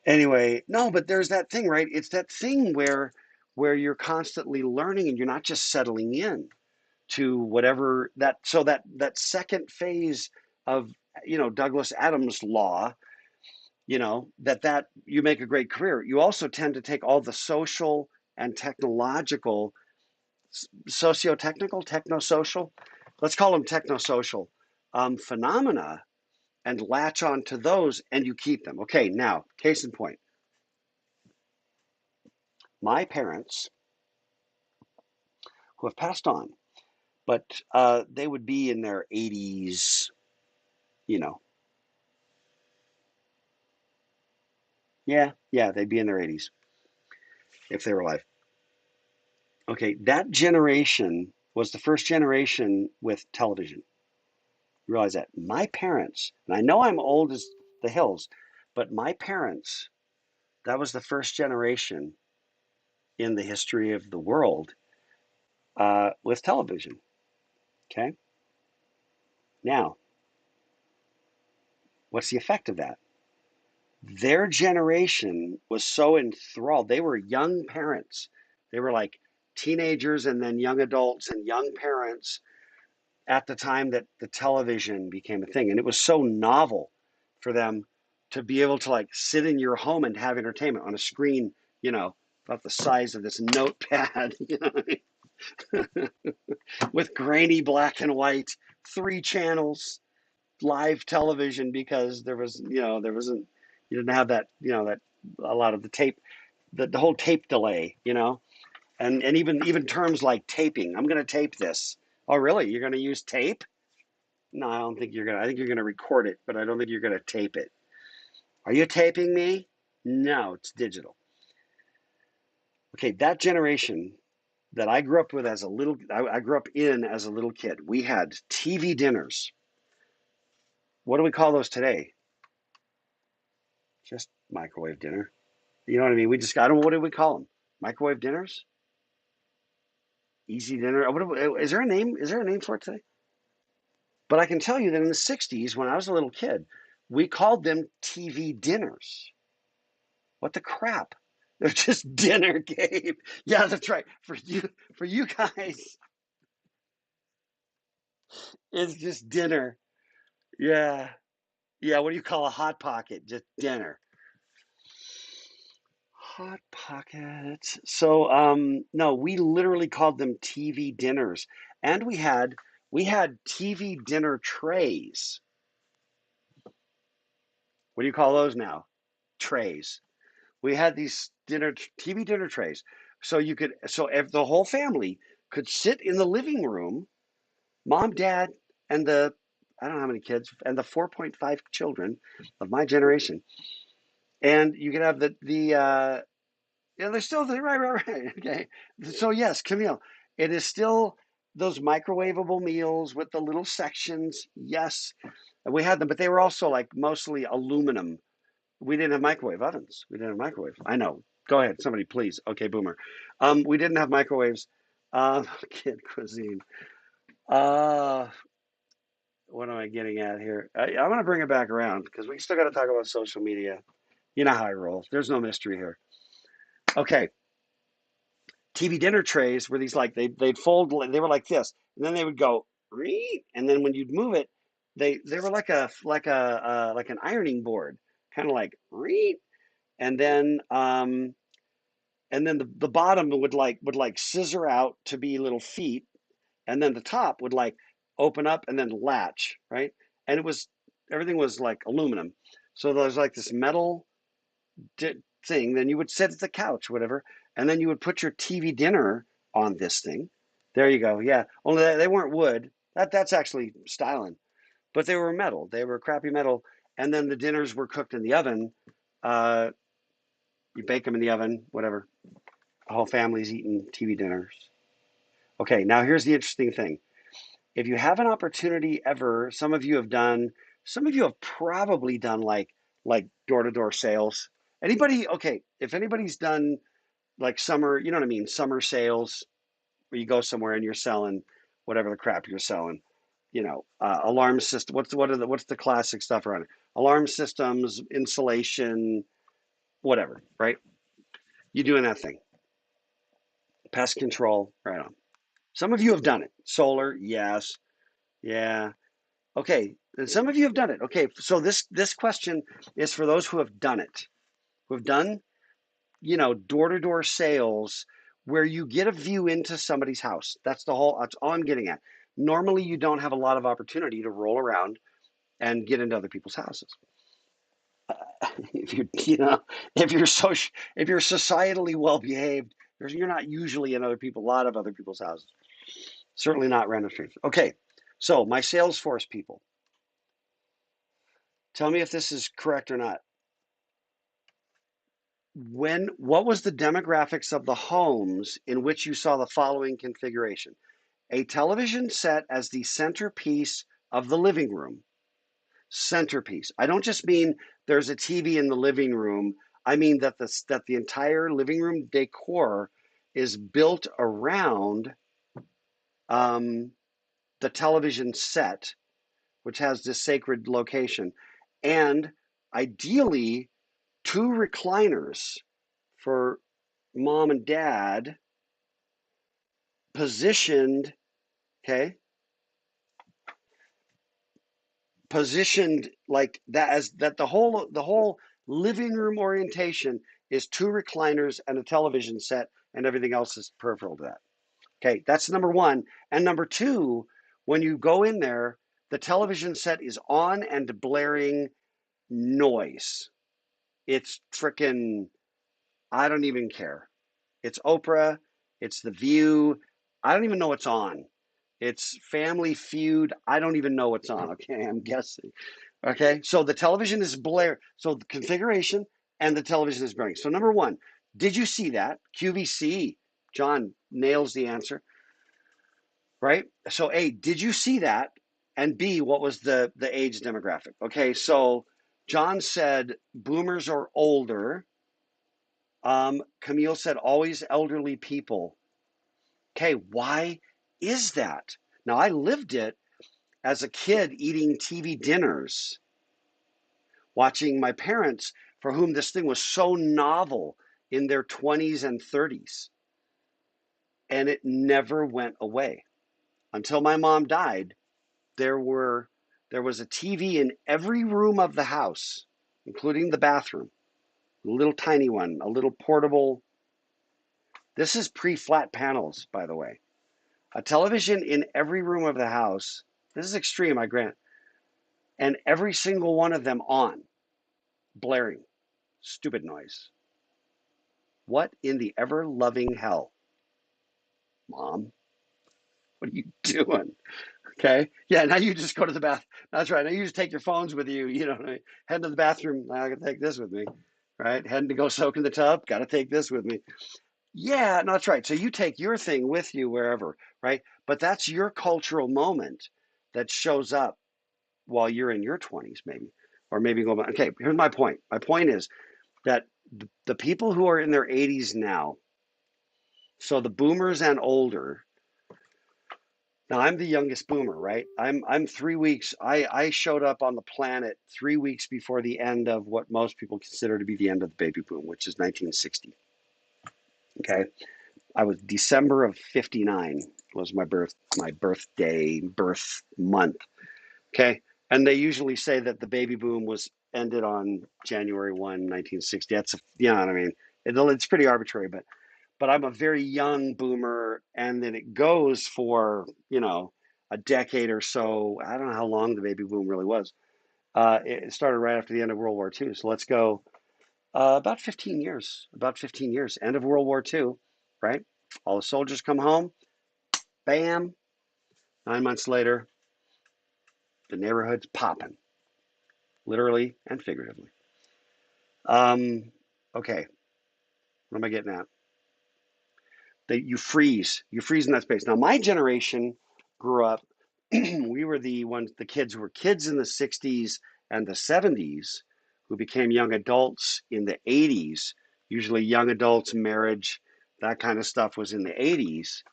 Anyway, no, but there's that thing, right? It's that thing where you're constantly learning and you're not just settling in to whatever that so that second phase of Douglas Adams law, that you make a great career. You also tend to take all the social and technological, socio-technical, techno-social, let's call them techno-social phenomena, and latch on to those, and you keep them. Okay, now, case in point, my parents, who have passed on, but they would be in their 80s, you know. Yeah, they'd be in their 80s if they were alive. Okay, that generation was the first generation with television. You realize that? My parents, and I know I'm old as the hills, but my parents, that was the first generation in the history of the world with television. Okay, now, what's the effect of that? Their generation was so enthralled. They were young parents. They were like teenagers and then young adults and young parents at the time that the television became a thing. And it was so novel for them to be able to like sit in your home and have entertainment on a screen, about the size of this notepad, with grainy black and white, 3 channels, live television, because there wasn't, you didn't have that, that a lot of the tape, the whole tape delay, and even terms like taping. I'm going to tape this. Oh, really? You're going to use tape? No, I don't think you're going to. I think you're going to record it, but I don't think you're going to tape it. Are you taping me? No, it's digital. Okay, that generation that I grew up with as a little, I grew up in as a little kid, we had TV dinners. What do we call those today? Just microwave dinner. You know what I mean? We just, I don't know, what do we call them? Microwave dinners? Easy dinner? Is there a name? Is there a name for it today? But I can tell you that in the 60s, when I was a little kid, we called them TV dinners. What the crap? They're just dinner, Gabe. Yeah, that's right. For you guys, it's just dinner. Yeah. Yeah, what do you call a hot pocket? Just dinner. Hot pockets. So, no, we literally called them TV dinners. And we had TV dinner trays. What do you call those now? Trays. We had these TV dinner trays. So if the whole family could sit in the living room, mom, dad, and I don't know how many kids, and the 4.5 children of my generation. And you could have they're still right. Okay. So yes, Camille, it is still those microwavable meals with the little sections. Yes, and we had them, but they were also like mostly aluminum. We didn't have microwave ovens. We didn't have microwaves. I know. Go ahead, somebody, please. Okay, boomer. We didn't have microwaves. Kid cuisine. Uh, what am I getting at here? I'm going to bring it back around because we still got to talk about social media. You know how I roll. There's no mystery here. Okay, TV dinner trays were these, like, they'd fold. They were like this, and then they would go, and then when you'd move it, they were like an ironing board, kind of like, and then the bottom would like scissor out to be little feet, and then the top would like open up and then latch, right? And everything was like aluminum, so there's like this metal thing. Then you would sit at the couch, whatever, and then you would put your TV dinner on this thing. There you go. Yeah, only they weren't wood. That's actually styling, but they were metal. They were crappy metal, and then the dinners were cooked in the oven. Uh, you bake them in the oven, whatever. The whole family's eating TV dinners. Okay, now here's the interesting thing. If you have an opportunity ever, some of you have probably done like door-to-door sales. Anybody, okay, if anybody's done like summer, you know what I mean, summer sales, where you go somewhere and you're selling, whatever the crap you're selling. Alarm system. What's the classic stuff around it? Alarm systems, insulation, whatever, right? You doing that thing. Pest control, right on. Some of you have done it. Solar, yes. Yeah. Okay. And some of you have done it. Okay. So this question is for those who have done it, who have done, door-to-door sales where you get a view into somebody's house. That's all I'm getting at. Normally you don't have a lot of opportunity to roll around and get into other people's houses. If you're, if you're societally well behaved, you're not usually in a lot of other people's houses. Certainly not random strangers. Okay, so my Salesforce people, tell me if this is correct or not. What was the demographics of the homes in which you saw the following configuration? A television set as the centerpiece of the living room. Centerpiece. I don't just mean there's a TV in the living room. I mean that the entire living room decor is built around the television set, which has this sacred location, and ideally two recliners for mom and dad positioned, okay, positioned like that, as that the whole living room orientation is two recliners and a television set, and everything else is peripheral to that. Okay, that's number one. And number two, when you go in there, the television set is on and blaring noise. It's freaking, I don't even care. It's Oprah, it's The View. I don't even know what's on. It's Family Feud. I don't even know what's on. Okay, I'm guessing. Okay, so the television is blare. So the configuration and the television is blaring. So number one, did you see that? QVC. John nails the answer, right? So A, did you see that? And B, what was the age demographic? Okay, so John said boomers or older. Camille said always elderly people. Okay, why is that? Now I lived it as a kid eating TV dinners, watching my parents, for whom this thing was so novel, in their 20s and 30s. And it never went away. Until my mom died, there were there was a TV in every room of the house, including the bathroom, a little tiny one, a little portable. This is pre-flat panels, by the way. A television in every room of the house. This is extreme, I grant. And every single one of them on, blaring. Stupid noise. What in the ever-loving hell? Mom, what are you doing? Okay. Yeah, now you just go to the bath. That's right. Now you just take your phones with you. Head to the bathroom. I gotta take this with me. Right? Heading to go soak in the tub. Gotta take this with me. Yeah, no, that's right. So you take your thing with you wherever, right? But that's your cultural moment that shows up while you're in your 20s, maybe, or maybe go back. Okay, here's my point. My point is that the people who are in their 80s now, so the boomers and older. Now I'm the youngest boomer, right? I'm 3 weeks. I showed up on the planet 3 weeks before the end of what most people consider to be the end of the baby boom, which is 1960. Okay, I was December of '59 was my birth month. Okay, and they usually say that the baby boom was ended on January 1960. You know what I mean? It's pretty arbitrary, but I'm a very young boomer, and then it goes for, a decade or so. I don't know how long the baby boom really was. It started right after the end of World War II. So let's go about 15 years. About 15 years. End of World War II, right? All the soldiers come home. Bam. 9 months later, the neighborhood's popping, literally and figuratively. Okay, what am I getting at? That you freeze in that space. Now, my generation grew up. We were the kids who were kids in the 60s and the 70s, who became young adults in the 80s. Usually young adults, marriage, that kind of stuff was in the 80s.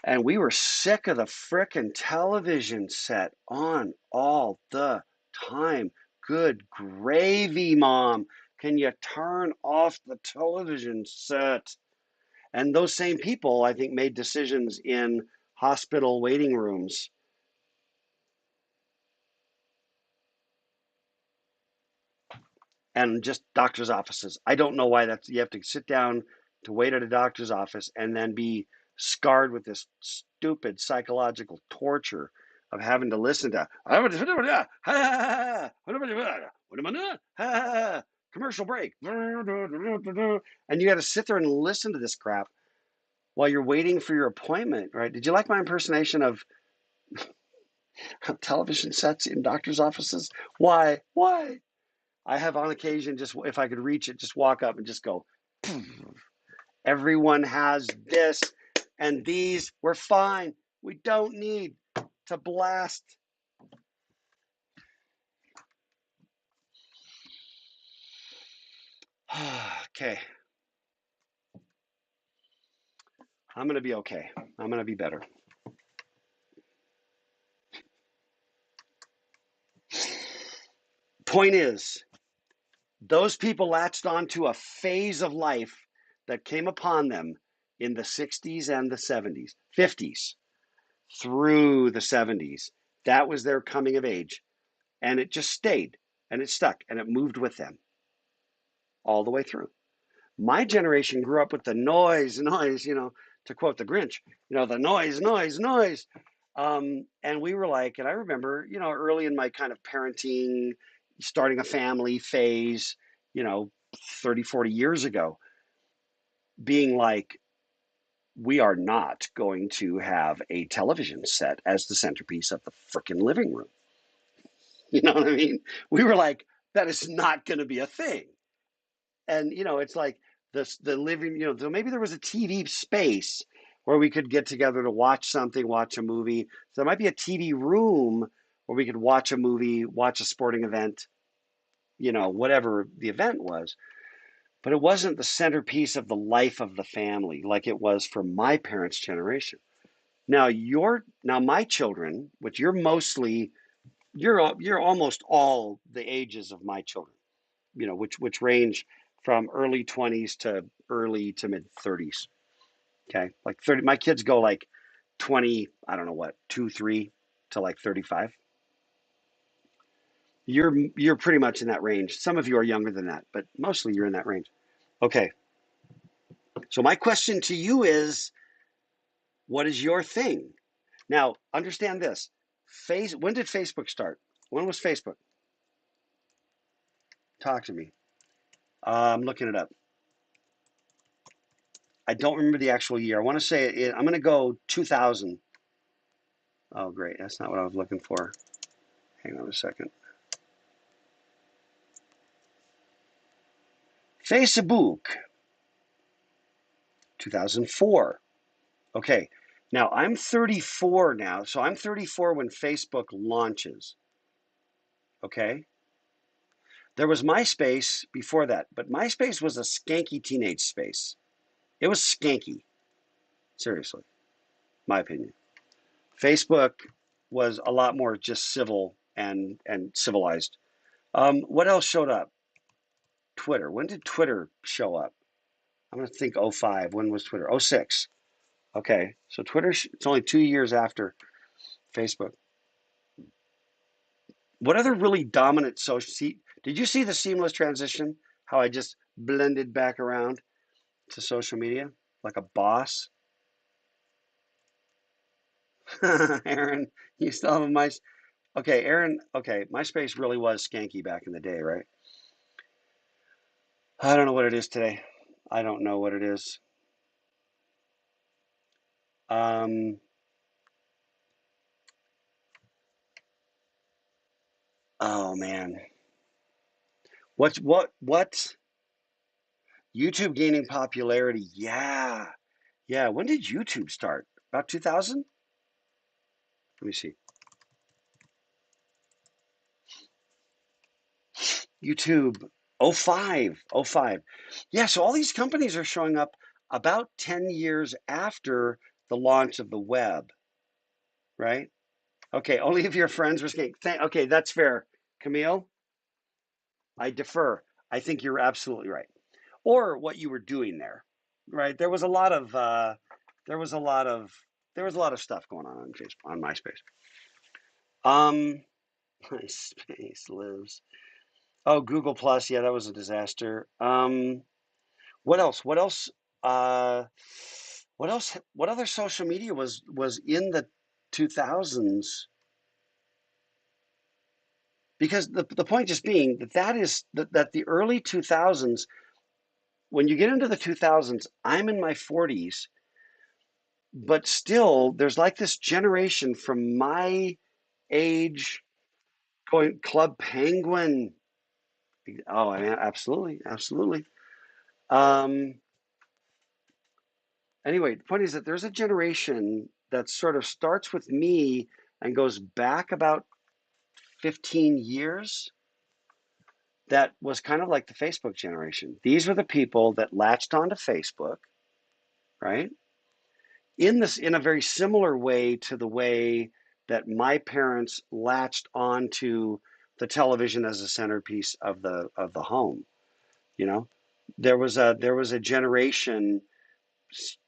And we were sick of the frickin' television set on all the time. Good gravy, Mom. Can you turn off the television set? And those same people, I think, made decisions in hospital waiting rooms and just doctor's offices. I don't know why that's, you have to sit down to wait at a doctor's office and then be scarred with this stupid psychological torture of having to listen to commercial break. And you got to sit there and listen to this crap while you're waiting for your appointment, right? Did you like my impersonation of television sets in doctor's offices? Why? Why? I have on occasion, just if I could reach it, just walk up and just go, everyone has this and these. We're fine. We don't need to blast. Okay. I'm going to be okay. I'm going to be better. Point is, those people latched onto a phase of life that came upon them in the 60s and the 70s, 50s, through the 70s. That was their coming of age. And it just stayed and it stuck and it moved with them all the way through. My generation grew up with the noise, to quote the Grinch, the noise. And we were like, and I remember, early in my kind of parenting, starting a family phase, you know, 30, 40 years ago, being like, we are not going to have a television set as the centerpiece of the freaking living room. You know what I mean? We were like, that is not going to be a thing. And it's like the living, so maybe there was a TV space where we could get together to watch something, watch a movie. So there might be a TV room where we could watch a movie, watch a sporting event, whatever the event was. But it wasn't the centerpiece of the life of the family like it was for my parents' generation. Now my children, which you're almost all the ages of my children, which range from early 20s to early to mid 30s. Okay. Like 30, my kids go like 20, I don't know what, 2, 3 to like 35. You're pretty much in that range. Some of you are younger than that, but mostly you're in that range. Okay. So my question to you is, what is your thing? Now, understand this. When did Facebook start? When was Facebook? Talk to me. I'm looking it up. I don't remember the actual year. I want to say I'm going to go 2000. Oh, great. That's not what I was looking for. Hang on a second. Facebook, 2004. Okay. Now I'm 34 now. So I'm 34 when Facebook launches. Okay. There was MySpace before that, but MySpace was a skanky teenage space. It was skanky. Seriously, my opinion. Facebook was a lot more just civil and civilized. What else showed up? Twitter. When did Twitter show up? I'm going to think '05. When was Twitter? '06. Okay. So Twitter, it's only 2 years after Facebook. What other really dominant social, did you see the seamless transition? How I just blended back around to social media like a boss? Aaron, you still have a mice. Okay, Aaron, okay, MySpace really was skanky back in the day, right? I don't know what it is today. I don't know what it is. Um, oh man. What? YouTube gaining popularity. Yeah. Yeah. When did YouTube start? About 2000? Let me see. YouTube, '05. '05. Yeah, so all these companies are showing up about 10 years after the launch of the web, right? Okay, only if your friends were saying, okay, that's fair. Camille, I defer. I think you're absolutely right. Or what you were doing there, right? There was a lot of, there was a lot of stuff going on Facebook, on MySpace. Um, MySpace lives. Oh, Google Plus. Yeah, that was a disaster. What else? What else? Uh, what else? What other social media was in the 2000s? Because the point just being that that the early 2000s, when you get into the 2000s, I'm in my 40s, but still there's like this generation from my age going Club Penguin. Oh, I mean, absolutely, absolutely. Um, anyway, the point is that there's a generation that sort of starts with me and goes back about 15 years that was kind of like the Facebook generation. These were the people that latched onto Facebook, right? In a very similar way to the way that my parents latched onto the television as a centerpiece of the home. You know, there was a generation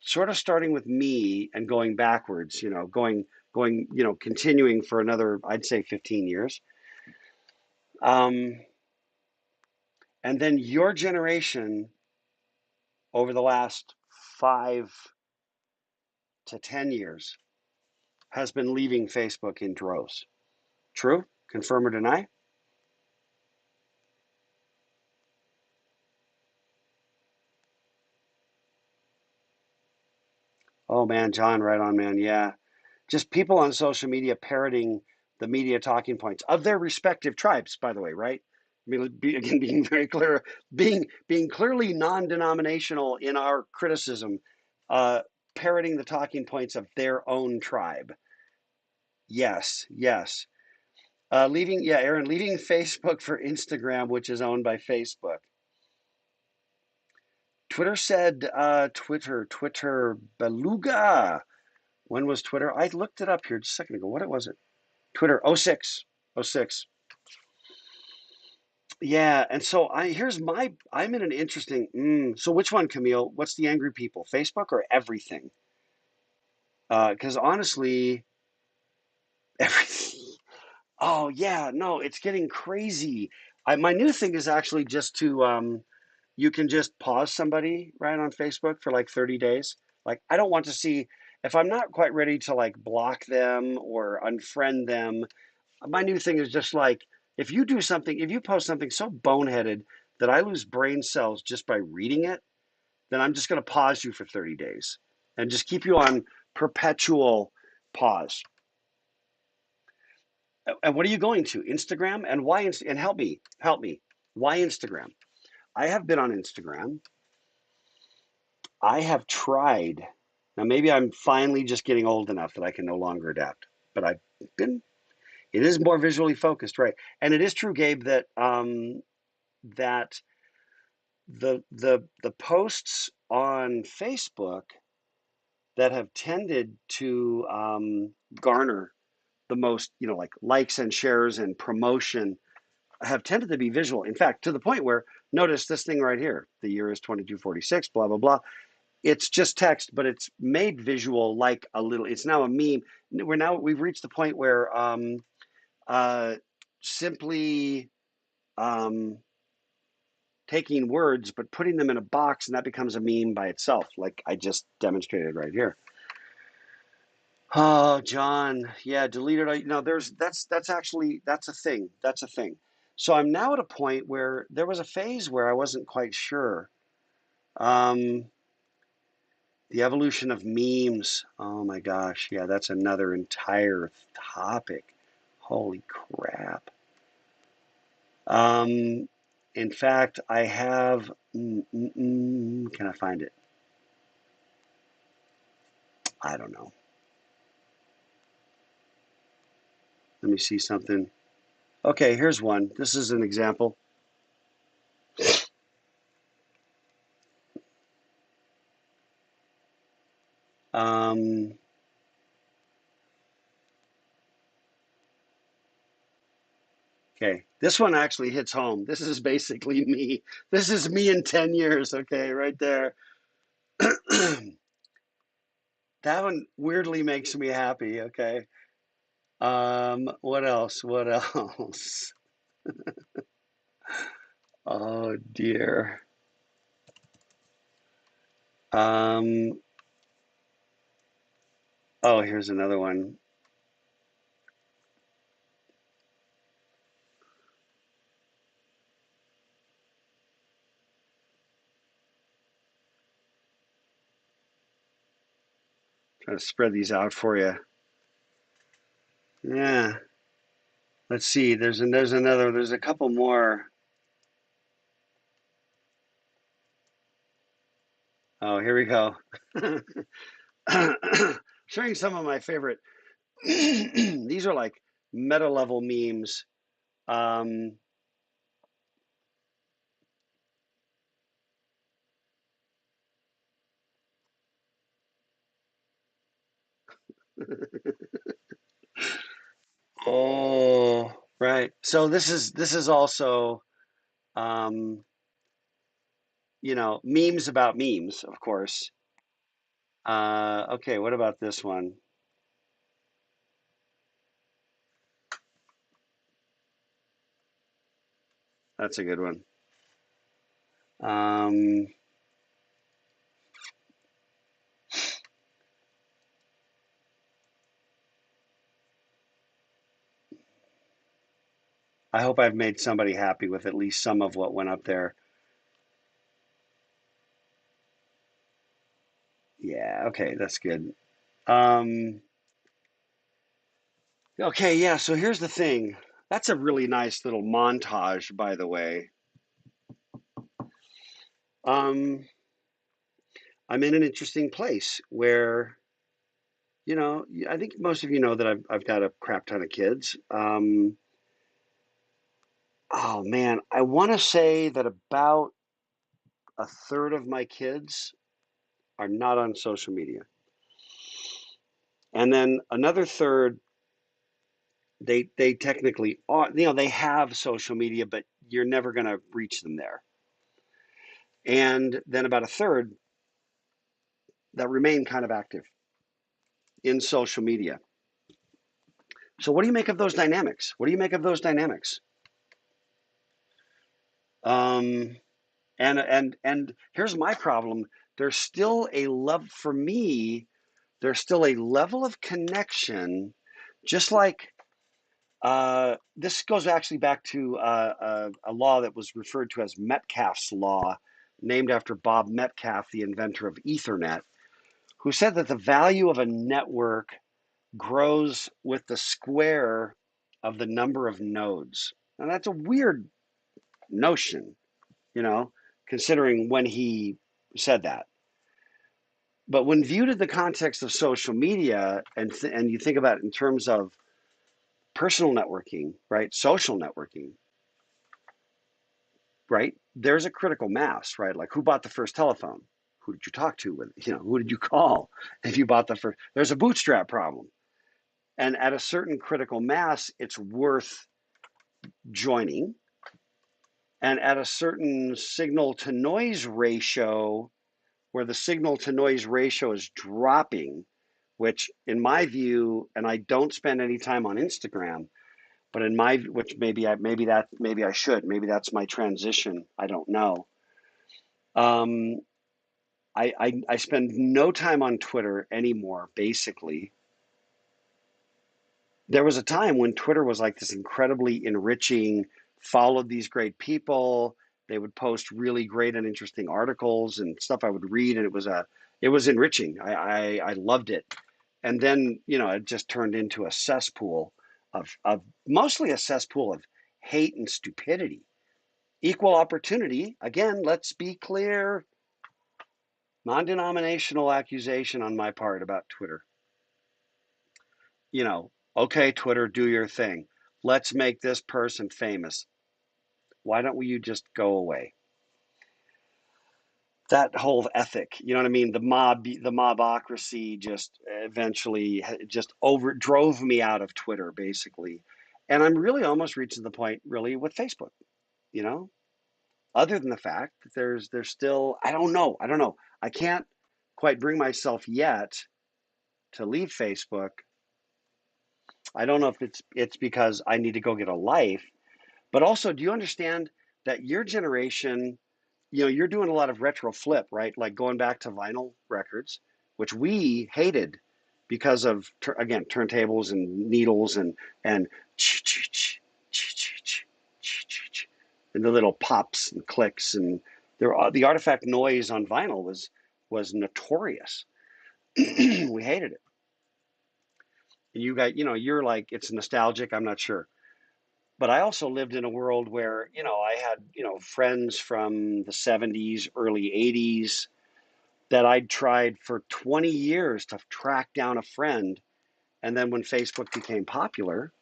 sort of starting with me and going backwards. Continuing for another, I'd say, 15 years. Um, and then your generation over the last 5 to 10 years has been leaving Facebook in droves. True? Confirm or deny? Oh man, John, right on, man. Yeah. Just people on social media parroting the media talking points of their respective tribes, by the way, right? I mean, again, being very clear, being clearly non-denominational in our criticism, uh, parroting the talking points of their own tribe. Yes, yes. Aaron, leaving Facebook for Instagram, which is owned by Facebook. Twitter said, Twitter beluga. When was Twitter? I looked it up here just a second ago. What was it? Twitter, oh 06. Oh 06. Yeah, and so I'm in an interesting, so which one, Camille? What's the angry people? Facebook or everything? Because honestly, everything. Oh yeah, no, it's getting crazy. My new thing is actually just to you can just pause somebody right on Facebook for like 30 days. Like I don't want to see if I'm not quite ready to like block them or unfriend them. My new thing is just like if you post something so boneheaded that I lose brain cells just by reading it, then I'm just going to pause you for 30 days and just keep you on perpetual pause. And what are you going to? Instagram? And why? And help me. Why Instagram? I have been on Instagram. I have tried. Now, maybe I'm finally just getting old enough that I can no longer adapt. But I've been. It is more visually focused, right? And it is true, Gabe, that that the posts on Facebook that have tended to garner the most, like likes and shares and promotion have tended to be visual. In fact, to the point where notice this thing right here. The year is 2246. Blah blah blah. It's just text, but it's made visual like a little. It's now a meme. We've reached the point where simply um, taking words but putting them in a box and that becomes a meme by itself, like I just demonstrated right here. Oh, John, yeah, deleted. No, that's actually that's a thing. That's a thing. So I'm now at a point where there was a phase where I wasn't quite sure. Um, the evolution of memes. Oh my gosh, yeah, that's another entire topic. Holy crap. Um, in fact, I have. Can I find it? I don't know. Let me see something. Okay, here's one. This is an example. Um, okay, this one actually hits home. This is basically me. This is me in 10 years. Okay, right there. That one weirdly makes me happy. Okay. What else? What else? Oh dear. Um, oh, here's another one. Trying to spread these out for you. Yeah. Let's see. There's another. There's a couple more. Oh, here we go. Showing some of my favorite. These are like meta level memes. Um, oh, right. So this is also um, memes about memes, of course. Okay, what about this one? That's a good one. Um, I hope I've made somebody happy with at least some of what went up there. Yeah, okay, that's good. Um, okay, yeah, so here's the thing. That's a really nice little montage, by the way. Um, I'm in an interesting place where, I think most of you know that I've got a crap ton of kids. Oh man, I want to say that about a third of my kids are not on social media. And then another third, they technically are, they have social media, but you're never going to reach them there. And then about a third that remain kind of active in social media. So what do you make of those dynamics? What do you make of those dynamics? Um, and here's my problem. There's still a love for me. There's still a level of connection, just like this goes actually back to a law that was referred to as Metcalfe's law, named after Bob Metcalfe, the inventor of Ethernet, who said that the value of a network grows with the square of the number of nodes. Now that's a weird notion, you know, considering when he said that. But when viewed in the context of social media, and you think about it in terms of personal networking, right? Social networking, right? There's a critical mass, right? Like who bought the first telephone? Who did you talk to? With who did you call? If you bought the first, there's a bootstrap problem, and at a certain critical mass, it's worth joining. And at a certain signal to noise ratio, where the signal to noise ratio is dropping, which in my view, and I don't spend any time on Instagram, but in my, which maybe I should, maybe that's my transition. I don't know. Um, I spend no time on Twitter anymore, basically. There was a time when Twitter was like this incredibly enriching, followed these great people. They would post really great and interesting articles and stuff I would read, and it was enriching. I loved it. And then, it just turned into a cesspool of mostly a cesspool of hate and stupidity. Equal opportunity, again, let's be clear, non-denominational accusation on my part about Twitter. Okay, Twitter, do your thing. Let's make this person famous. Why don't you just go away? that whole ethic, you know what I mean? The mobocracy just eventually just over drove me out of Twitter, basically. And I'm really almost reaching the point, really, with Facebook, you know, other than the fact that there's still, I don't know. I can't quite bring myself yet to leave Facebook. I don't know if it's because I need to go get a life, but also, do you understand that your generation, you're doing a lot of retro flip, right? Like going back to vinyl records, which we hated because of, again, turntables and needles and and the little pops and clicks, and the artifact noise on vinyl was notorious. We hated it. And you're like, it's nostalgic. I'm not sure. But I also lived in a world where, I had, friends from the 70s, early 80s that I'd tried for 20 years to track down a friend. And then when Facebook became popular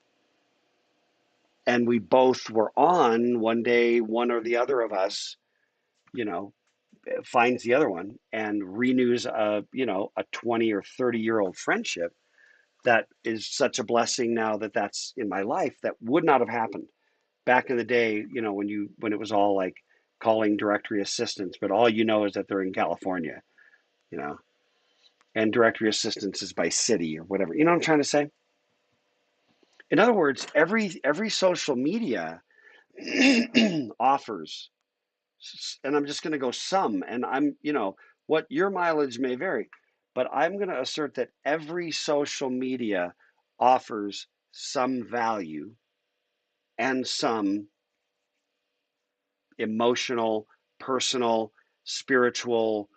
and we both were on, one day, one or the other of us, you know, finds the other one and renews a 20 or 30-year-old friendship that is such a blessing now that that's in my life that would not have happened back in the day, when it was all like calling directory assistants, but all is that they're in California, you know, and directory assistance is by city or whatever. You know what I'm trying to say? In other words, every social media offers, and I'm just going to go some, and what your mileage may vary, but I'm going to assert that every social media offers some value and some emotional, personal, spiritual,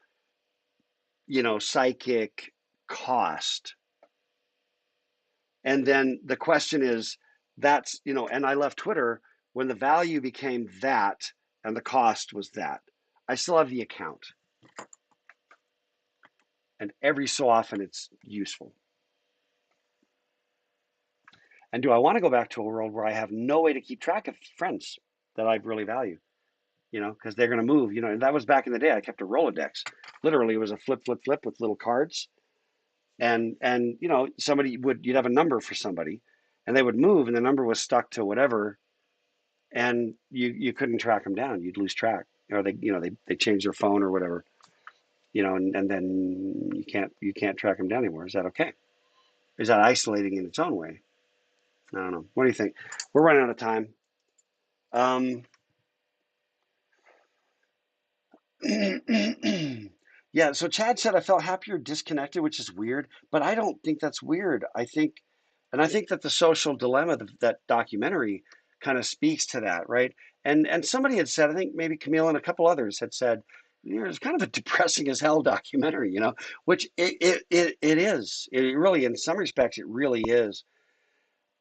psychic cost. And then the question is, and I left Twitter when the value became that and the cost was that. I still have the account. And every so often it's useful. And do I want to go back to a world where I have no way to keep track of friends that I really value? Because they're going to move. That was back in the day. I kept a Rolodex. Literally, it was a flip, flip, flip with little cards. And you'd have a number for somebody, and they would move, and the number was stuck to whatever, and you couldn't track them down. You'd lose track, or they change their phone or whatever, and then you can't track them down anymore. Is that okay? Is that isolating in its own way? I don't know. What do you think? We're running out of time. Um, yeah, so Chad said I felt happier disconnected, which is weird, but I don't think that's weird. I think that the social dilemma, that documentary kind of speaks to that, right? And somebody had said, I think maybe Camille and a couple others had said, it's kind of a depressing as hell documentary, which it is. It really, in some respects, it really is.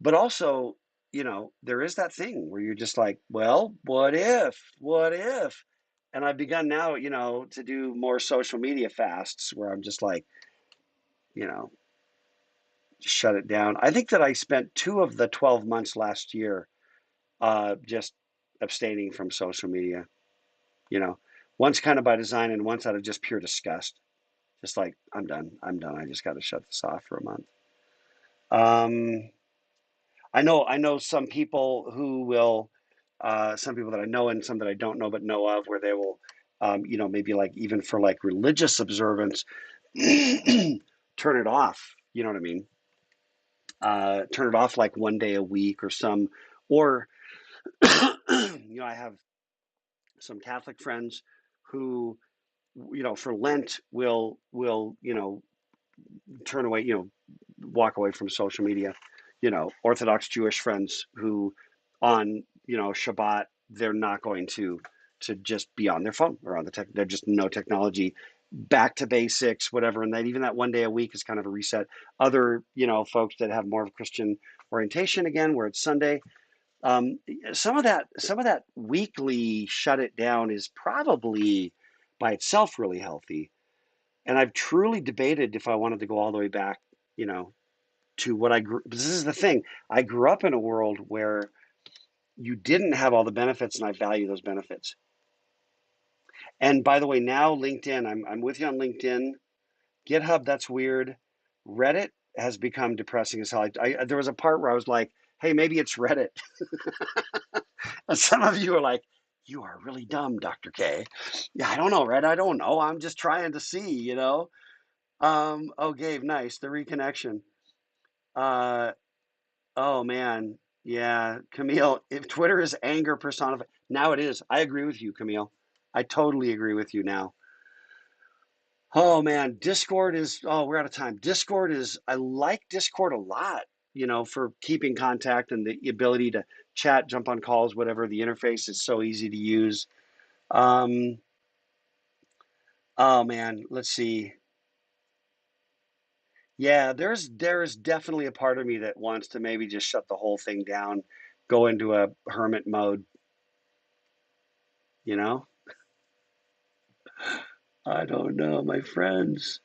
But also, there is that thing where you're just like, well, what if? What if? And I've begun now, to do more social media fasts where I'm just like, you know, shut it down. I think that I spent 2 of the 12 months last year just abstaining from social media, you know, once kind of by design and once out of just pure disgust. Just like, I'm done. I'm done. I just got to shut this off for a month. Um, I know some people that I know and some that I don't know but know of, where they will, maybe like even for like religious observance, turn it off. You know what I mean? Turn it off like one day a week or I have some Catholic friends who, for Lent will turn away, walk away from social media. Orthodox Jewish friends who on, Shabbat, they're not going to just be on their phone or on the tech. They're just no technology, back to basics, whatever. And that even that one day a week is kind of a reset. Other, folks that have more of a Christian orientation, again, where it's Sunday, um, some of that weekly shut it down is probably by itself really healthy. And I've truly debated if I wanted to go all the way back, you know, to what I grew. This is the thing. I grew up in a world where you didn't have all the benefits, and I value those benefits. And by the way, now LinkedIn, I'm with you on LinkedIn. GitHub, that's weird. Reddit has become depressing as hell. There was a part where I was like, hey, maybe it's Reddit. And some of you are like, you are really dumb, Dr. K. Yeah, I don't know, Red. I don't know. I'm just trying to see. Oh, Gabe, nice. The reconnection. Uh, oh man. Yeah, Camille, if Twitter is anger personified, now it is. I agree with you, Camille. I totally agree with you now. Oh man, Discord is, oh, we're out of time. Discord is, I like Discord a lot, for keeping contact and the ability to chat, jump on calls, whatever. The interface is so easy to use. Um, oh man, let's see. Yeah, there's definitely a part of me that wants to maybe just shut the whole thing down, go into a hermit mode, you know? I don't know, my friends.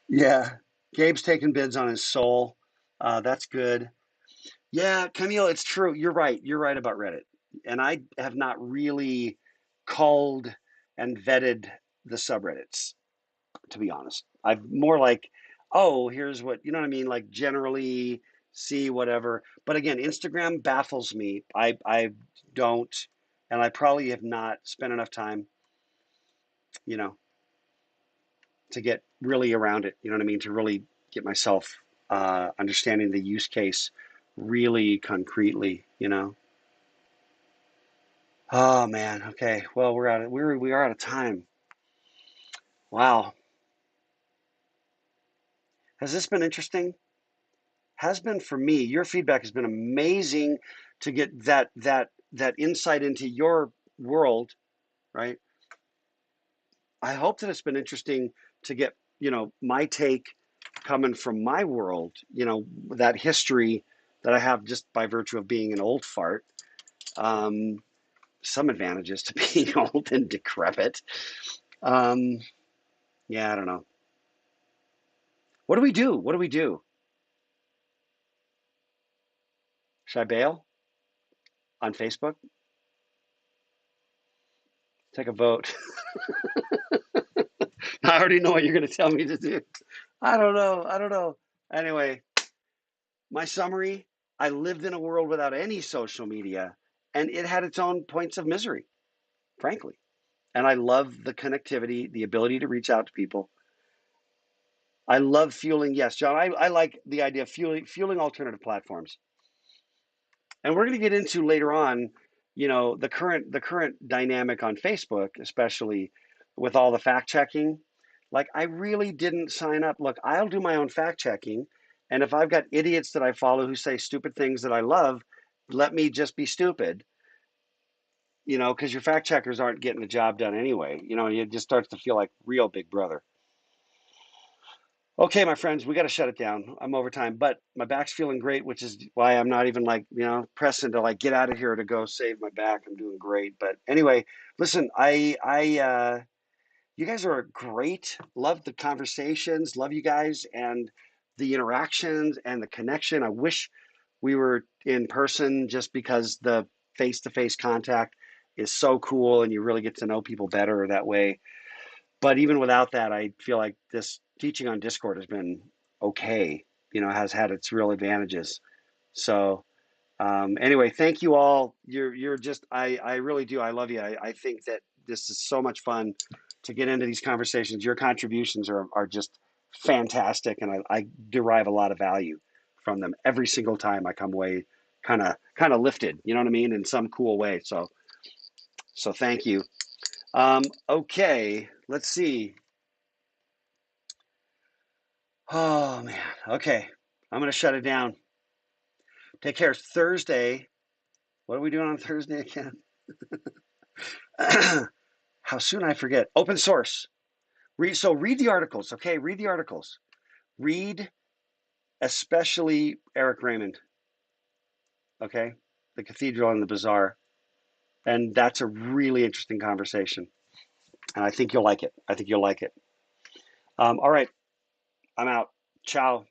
Yeah, Gabe's taking bids on his soul. That's good. Yeah, Camille, it's true. You're right. You're right about Reddit. And I have not really culled and vetted the subreddits, to be honest. I've more like, oh, here's what, you know what I mean? Like generally see whatever. But again, Instagram baffles me. I don't, and I probably have not spent enough time, you know, to get really around it. You know what I mean? To really get myself understanding the use case really concretely. Oh man. Okay. Well, we are out of time. Wow. Has this been interesting? Has been for me. Your feedback has been amazing to get that insight into your world, right? I hope that it's been interesting to get, my take coming from my world, that history that I have just by virtue of being an old fart. Um, some advantages to being old and decrepit. Um, yeah, I don't know. What do we do? What do we do? Should I bail on Facebook? Take a vote. I already know what you're going to tell me to do. I don't know. I don't know. Anyway, my summary, I lived in a world without any social media, and it had its own points of misery, frankly. And I love the connectivity, the ability to reach out to people. I love fueling. Yes, John, I like the idea of fueling alternative platforms. And we're going to get into later on, the current dynamic on Facebook, especially with all the fact checking. Like I really didn't sign up. Look, I'll do my own fact checking, and if I've got idiots that I follow who say stupid things that I love, let me just be stupid. Because your fact checkers aren't getting the job done anyway. It just starts to feel like real Big Brother. Okay, my friends, we got to shut it down. I'm over time, but my back's feeling great, which is why I'm not even like, pressing to like get out of here to go save my back. I'm doing great. But anyway, listen, you guys are great. Love the conversations, love you guys and the interactions and the connection. I wish we were in person just because the face-to-face contact is so cool and you really get to know people better that way. But even without that, I feel like this teaching on Discord has been okay, has had its real advantages. So, anyway, thank you all. You're just, I really do. I love you. I think that this is so much fun to get into these conversations. Your contributions are just fantastic. And I derive a lot of value from them every single time I come away kind of lifted, you know what I mean? In some cool way. So thank you. Okay, let's see. Oh man. Okay. I'm gonna shut it down. Take care. Thursday. What are we doing on Thursday again? How soon I forget. Open source. Read the articles. Okay, read the articles. Read especially Eric Raymond. Okay, the Cathedral and the Bazaar, and that's a really interesting conversation. And I think you'll like it. I think you'll like it. All right, I'm out. Ciao.